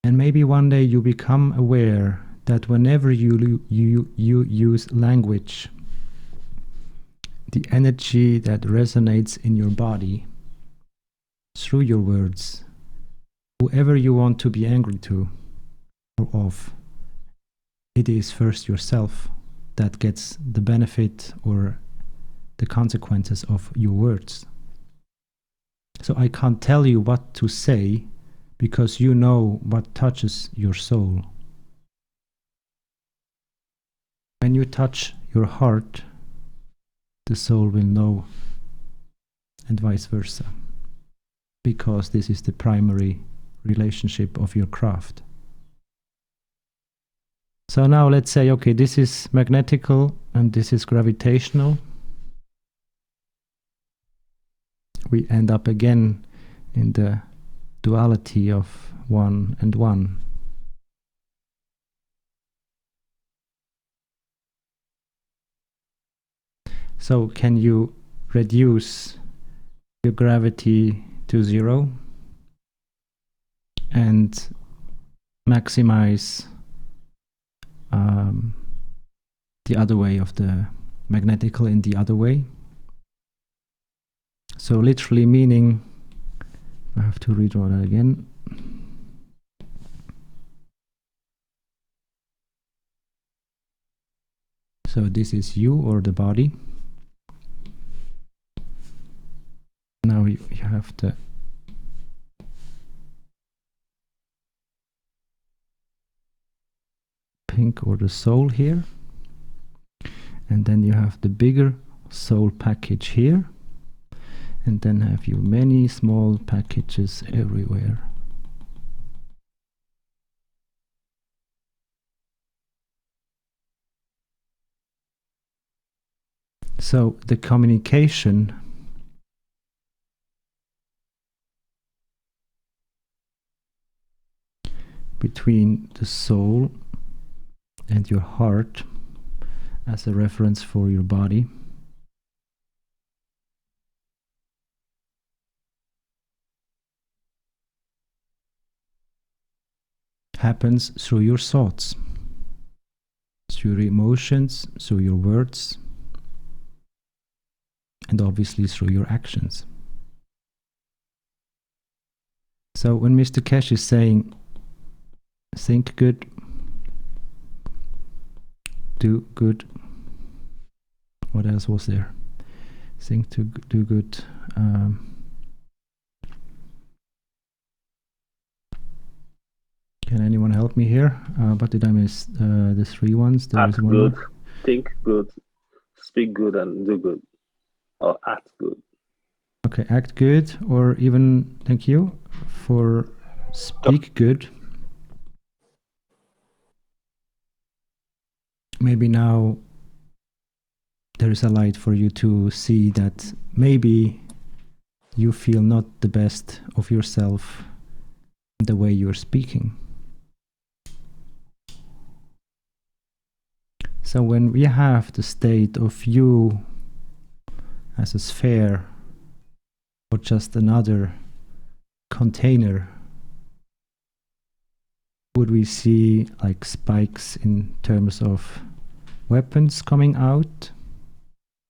And maybe one day you become aware that whenever you use language, the energy that resonates in your body through your words, whoever you want to be angry to or of, it is first yourself that gets the benefit or the consequences of your words. So I can't tell you what to say because you know what touches your soul. When you touch your heart, the soul will know, and vice versa, because this is the primary relationship of your craft. So now let's say, okay, this is magnetical and this is gravitational. We end up again in the duality of one and one. So can you reduce your gravity to zero and maximize the other way of the magnetical in the other way? So literally meaning, I have to redraw that again. So this is you or the body. Now you have the pink or the soul here. And then you have the bigger soul package here. And then have you many small packages everywhere. So the communication between the soul and your heart as a reference for your body happens through your thoughts, through your emotions, through your words, and obviously through your actions. So when Mr. Kesh is saying, think good, do good, what else was there? Think to do good. Can anyone help me here? What did I miss? The three ones. There Act is one good, more. think good, speak good, and do good, or act good. Okay, act good, or even, thank you, for speak good. Maybe now there is a light for you to see that maybe you feel not the best of yourself in the way you're speaking. So when we have the state of you as a sphere or just another container, would we see like spikes in terms of weapons coming out,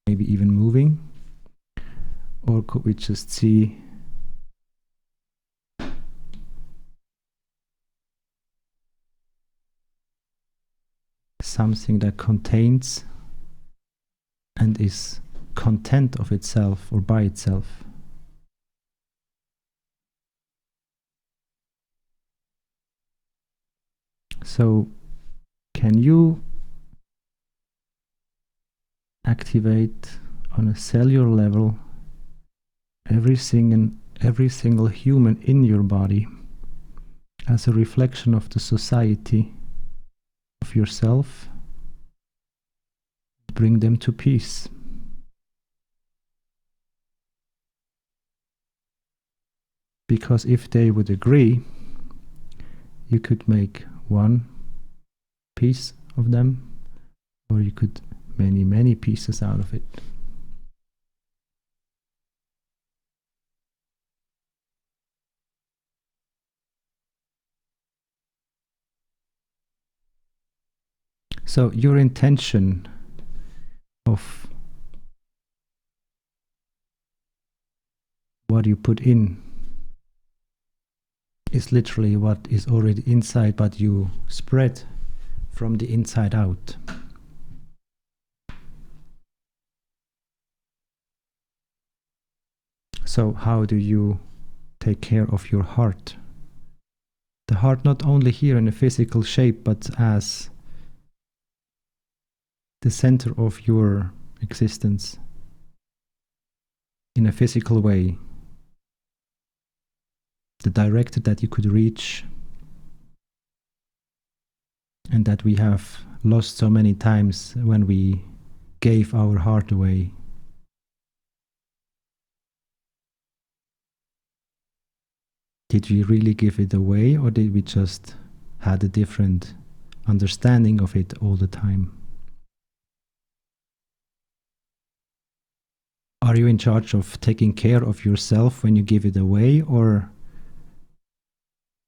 maybe even moving? Or could we just see something that contains and is content of itself or by itself? So can you activate on a cellular level every single human in your body as a reflection of the society of yourself, bring them to peace? Because if they would agree, you could make one piece of them, or you could many pieces out of it. So your intention of what you put in is literally what is already inside, but you spread from the inside out. So how do you take care of your heart? The heart not only here in a physical shape, but as the center of your existence in a physical way. The director that you could reach and that we have lost so many times when we gave our heart away. Did we really give it away, or did we just had a different understanding of it all the time? Are you in charge of taking care of yourself when you give it away, or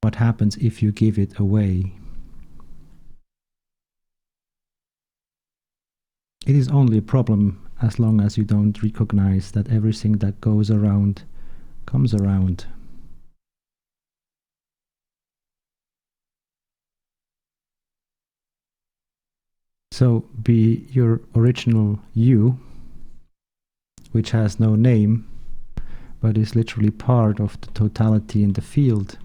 what happens if you give it away? It is only a problem as long as you don't recognize that everything that goes around comes around. So be your original you, which has no name, but is literally part of the totality in the field.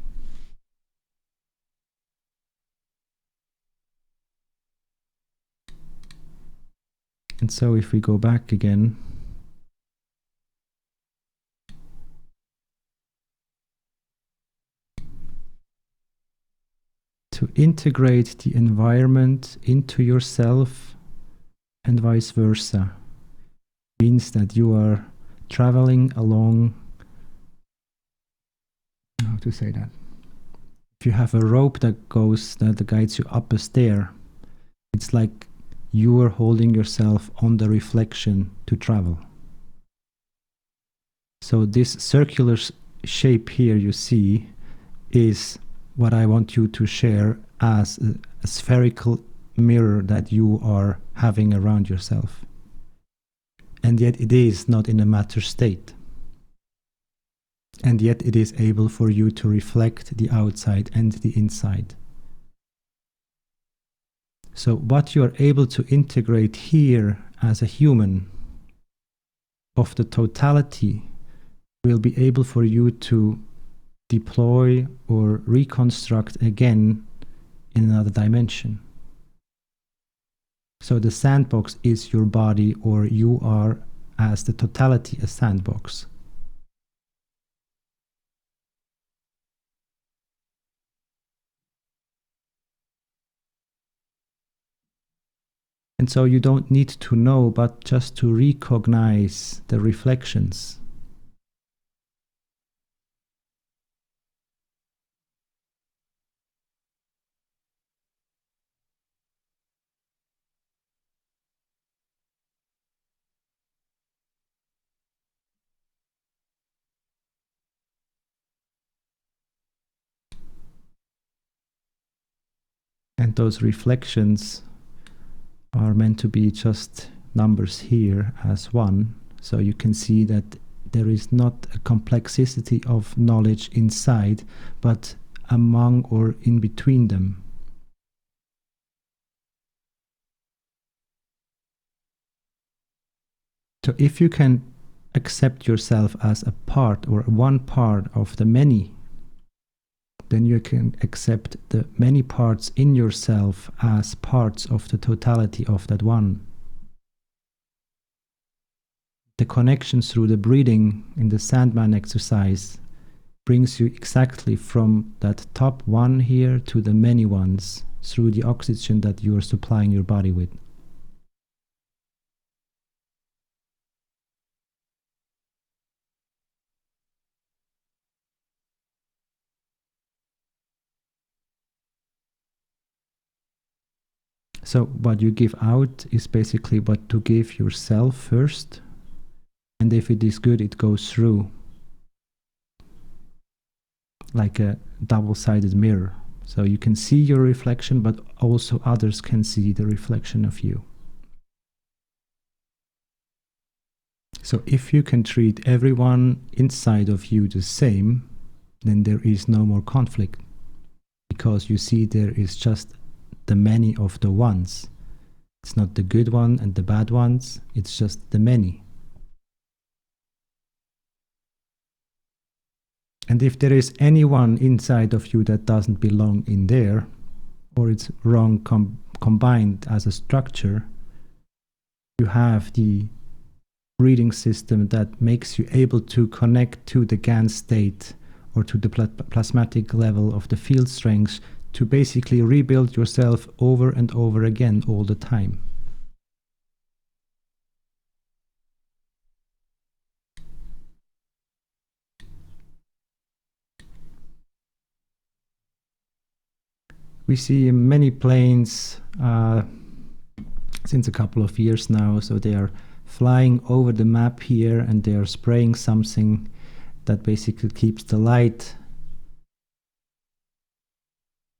And so if we go back again, to integrate the environment into yourself and vice versa means that you are traveling along, how to say that? If you have a rope that guides you up a stair, it's like you are holding yourself on the reflection to travel. So this circular shape here you see is what I want you to share as a spherical mirror that you are having around yourself. And yet it is not in a matter state. And yet it is able for you to reflect the outside and the inside. So what you are able to integrate here as a human of the totality will be able for you to deploy or reconstruct again in another dimension. So the sandbox is your body, or you are as the totality a sandbox. And so you don't need to know, but just to recognize the reflections. And those reflections are meant to be just numbers here as one. So you can see that there is not a complexity of knowledge inside, but among or in between them. So if you can accept yourself as a part or one part of the many, then you can accept the many parts in yourself as parts of the totality of that one. The connection through the breathing in the Sandman exercise brings you exactly from that top one here to the many ones through the oxygen that you are supplying your body with. So what you give out is basically what to give yourself first, and if it is good, it goes through like a double-sided mirror. So you can see your reflection, but also others can see the reflection of you. So if you can treat everyone inside of you the same, then there is no more conflict, because you see there is just the many of the ones. It's not the good one and the bad ones, it's just the many. And if there is anyone inside of you that doesn't belong in there, or it's wrong combined as a structure, you have the reading system that makes you able to connect to the GAN state or to the plasmatic level of the field strength to basically rebuild yourself over and over again all the time. We see many planes since a couple of years now, so they are flying over the map here and they are spraying something that basically keeps the light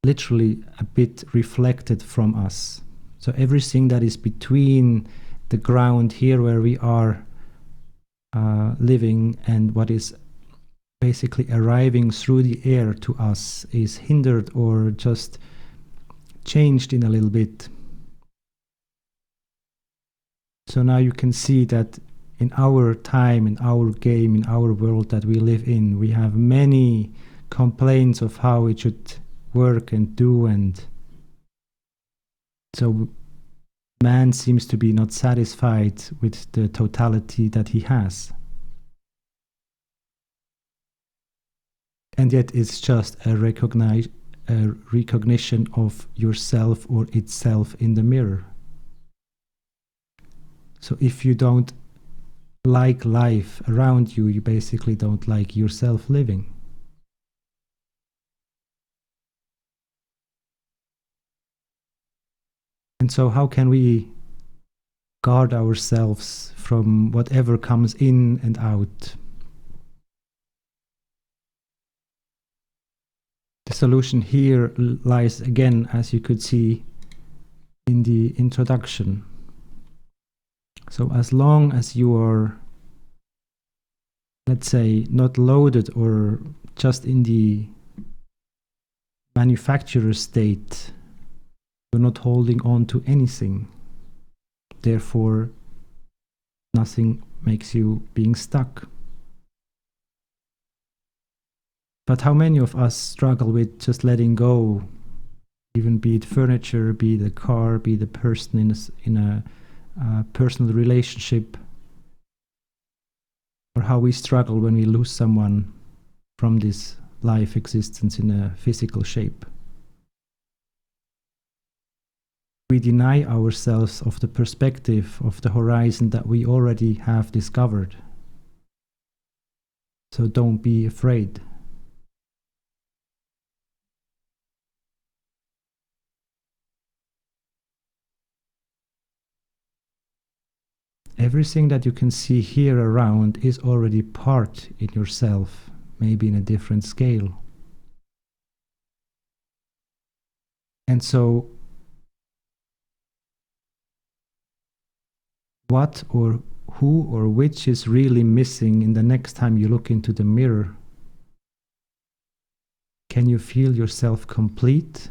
literally a bit reflected from us. So everything that is between the ground here where we are living and what is basically arriving through the air to us is hindered or just changed in a little bit. So now you can see that in our time, in our game, in our world that we live in, we have many complaints of how it should work and do, and so man seems to be not satisfied with the totality that he has. And yet it's just a recognition of yourself or itself in the mirror. So if you don't like life around you, you basically don't like yourself living. And so how can we guard ourselves from whatever comes in and out? The solution here lies again, as you could see in the introduction. So as long as you are, let's say, not loaded or just in the manufacturer state, you're not holding on to anything. Therefore, nothing makes you being stuck. But how many of us struggle with just letting go, even be it furniture, be it a car, be it a person in a personal relationship, or how we struggle when we lose someone from this life existence in a physical shape. We deny ourselves of the perspective of the horizon that we already have discovered. So don't be afraid. Everything that you can see here around is already part in yourself, maybe in a different scale. And so, what or who or which is really missing in the next time you look into the mirror? Can you feel yourself complete?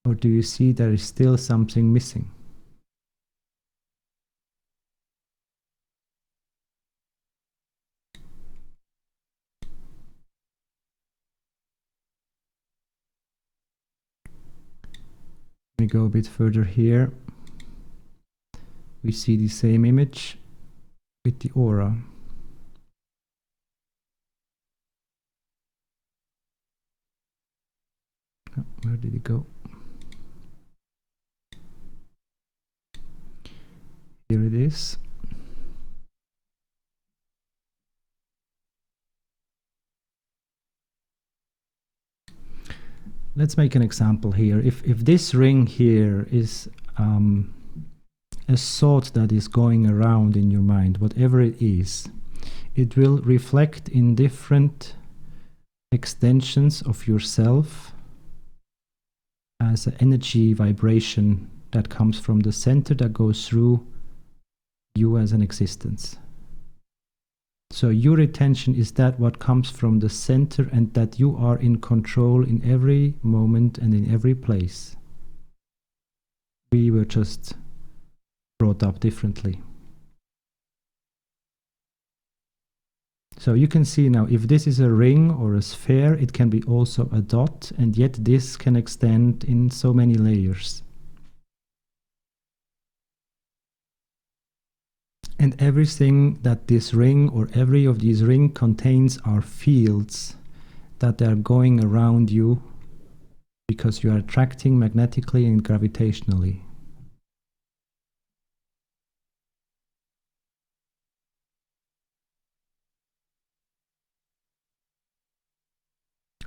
Or do you see there is still something missing? We go a bit further here. We see the same image with the aura. Oh, where did it go? Here it is. let's make an example here. If this ring here is a thought that is going around in your mind, whatever it is, it will reflect in different extensions of yourself as an energy vibration that comes from the center that goes through you as an existence. So your attention is that what comes from the center, and that you are in control in every moment and in every place. We were just brought up differently. So you can see now, if this is a ring or a sphere, it can be also a dot, and yet this can extend in so many layers. And everything that this ring or every of these rings contains are fields that are going around you because you are attracting magnetically and gravitationally.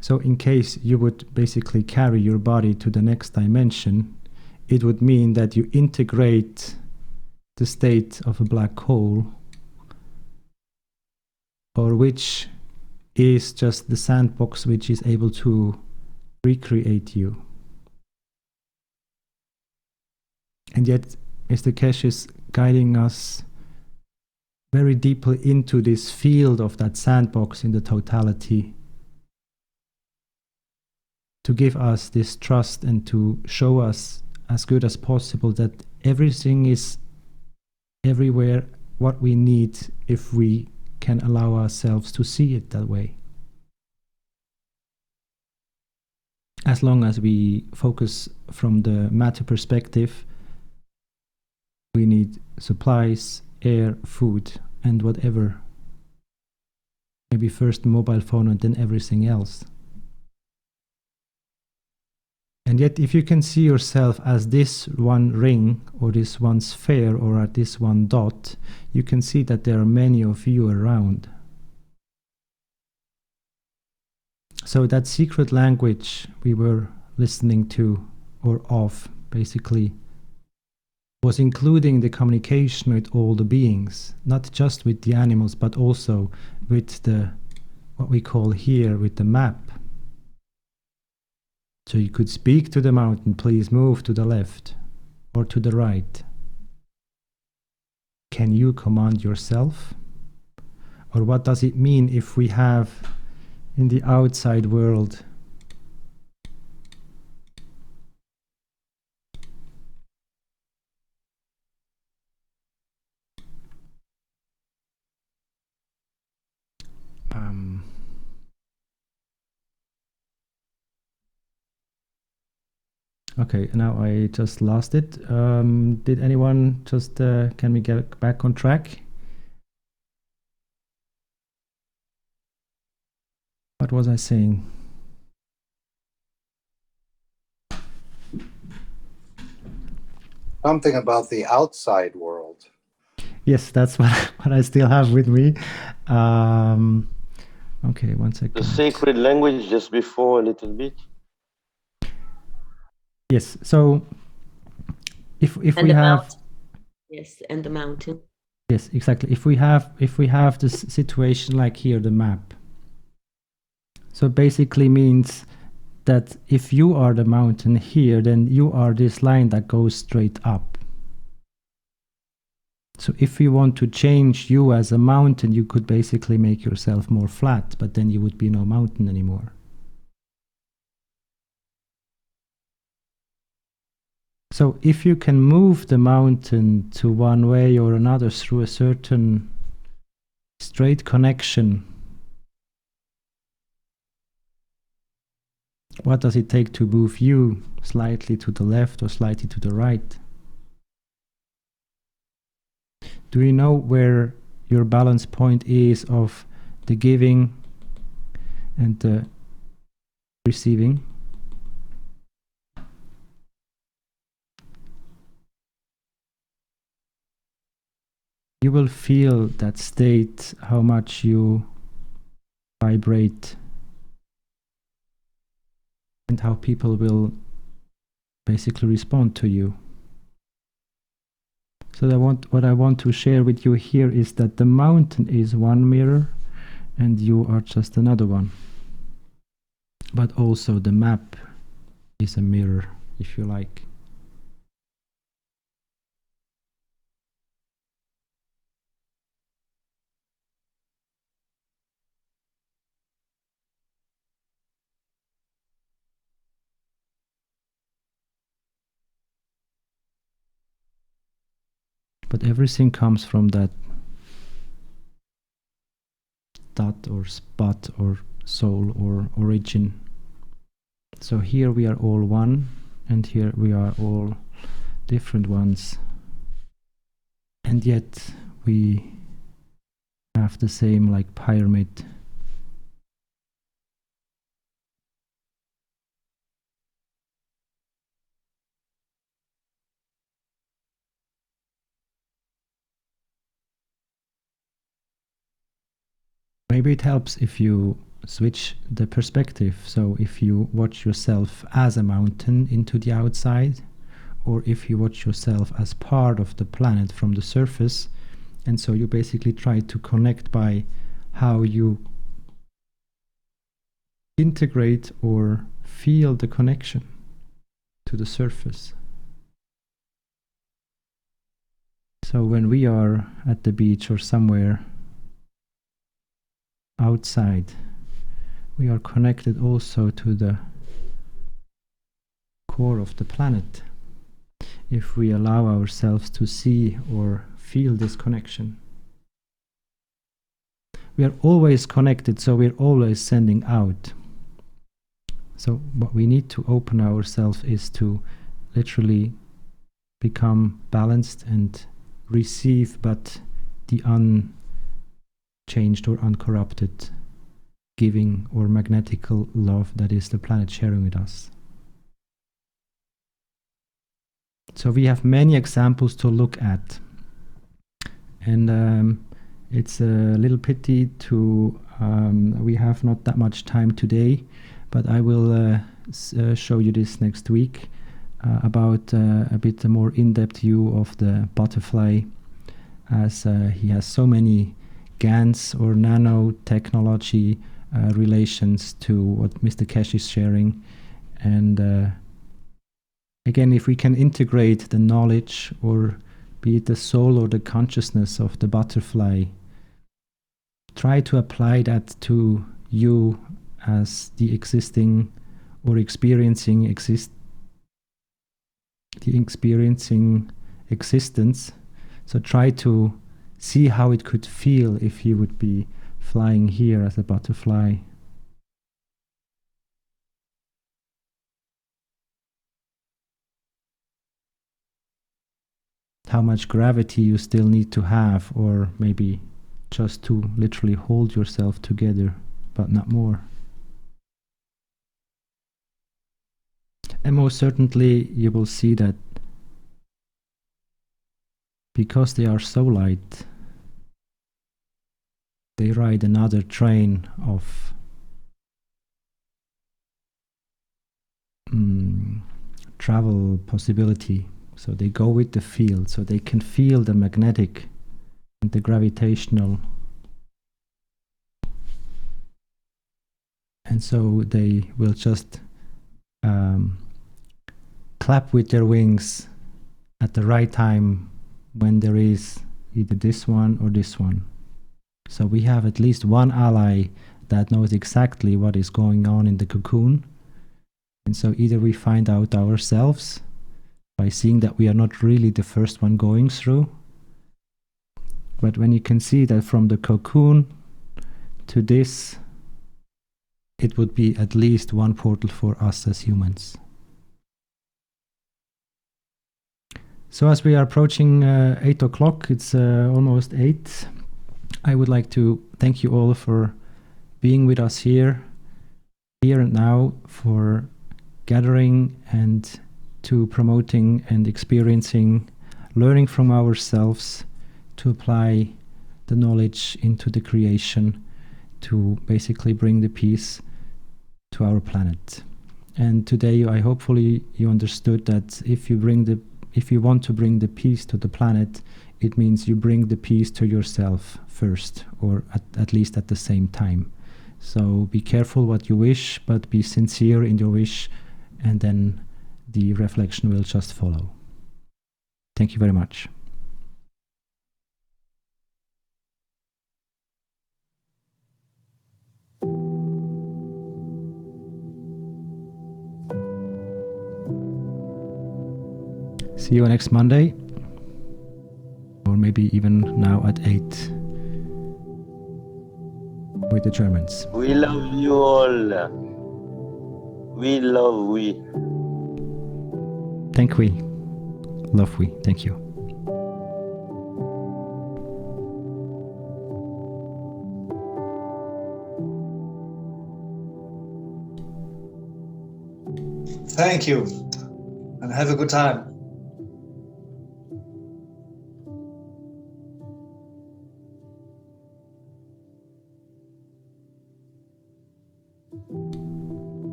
So in case you would basically carry your body to the next dimension, it would mean that you integrate the state of a black hole, or which is just the sandbox which is able to recreate you. And yet Mr. Keshe is guiding us very deeply into this field of that sandbox in the totality, to give us this trust and to show us as good as possible that everything is everywhere what we need if we can allow ourselves to see it that way. As long as we focus from the matter perspective, we need supplies, air, food, and whatever. Maybe first the mobile phone and then everything else. And yet if you can see yourself as this one ring or this one sphere or at this one dot, you can see that there are many of you around. So that secret language we were listening to, or of, basically, was including the communication with all the beings, not just with the animals, but also with the, what we call here, with the map. So you could speak to the mountain, please move to the left or to the right. Can you command yourself? Or what does it mean if we have in the outside world okay, now I just lost it. Did anyone just, can we get back on track? What was I saying? Something about the outside world. Yes, that's what I still have with me. Okay, 1 second. The sacred language just before a little bit. Yes, so if And we the have mountain. Yes, and the mountain. yes, exactly. If we have this situation like here, the map. So basically means that if you are the mountain here, then you are this line that goes straight up. So if you want to change you as a mountain, you could basically make yourself more flat, but then you would be no mountain anymore. So if you can move the mountain to one way or another through a certain straight connection, what does it take to move you slightly to the left or slightly to the right? Do you know where your balance point is of the giving and the receiving? You will feel that state, how much you vibrate. and how people will basically respond to you. So what I want to share with you here is that the mountain is one mirror and you are just another one. But also the map is a mirror, if you like. But everything comes from that dot or spot or soul or origin. So here we are all one, and here we are all different ones. And yet we have the same like pyramid. Maybe it helps if you switch the perspective. So if you watch yourself as a mountain into the outside, or if you watch yourself as part of the planet from the surface, and so you basically try to connect by how you integrate or feel the connection to the surface. So when we are at the beach or somewhere outside, we are connected also to the core of the planet, if we allow ourselves to see or feel this connection. We are always connected, so we're always sending out. So what we need to open ourselves is to literally become balanced and receive but the unchanged or uncorrupted giving or magnetical love that is the planet sharing with us. So we have many examples to look at, and it's a little pity to we have not that much time today, but I will show you this next week about a bit more in-depth view of the butterfly, as he has so many GANs or nanotechnology relations to what Mr. Kesh is sharing. And again, if we can integrate the knowledge, or be it the soul or the consciousness of the butterfly, try to apply that to you as the existing or experiencing existence. So try to see how it could feel if you would be flying here as a butterfly. How much gravity you still need to have, or maybe just to literally hold yourself together, but not more. And most certainly you will see that because they are so light, they ride another train of travel possibility. So they go with the field, so they can feel the magnetic and the gravitational. And so they will just clap with their wings at the right time when there is either this one or this one. So we have at least one ally that knows exactly what is going on in the cocoon. And so either we find out ourselves by seeing that we are not really the first one going through, but when you can see that from the cocoon to this, it would be at least one portal for us as humans. So as we are approaching 8 o'clock, it's almost 8. I would like to thank you all for being with us here and now, for gathering and to promoting and experiencing, learning from ourselves to apply the knowledge into the creation, to basically bring the peace to our planet. And today, hopefully you understood that if you want to bring the peace to the planet, it means you bring the peace to yourself first, or at least at the same time. So be careful what you wish, but be sincere in your wish, and then the reflection will just follow. Thank you very much. See you next Monday, or maybe even now at 8 with the Germans. We love you all. We love we. Thank we. Love we. Thank you. Thank you, and have a good time.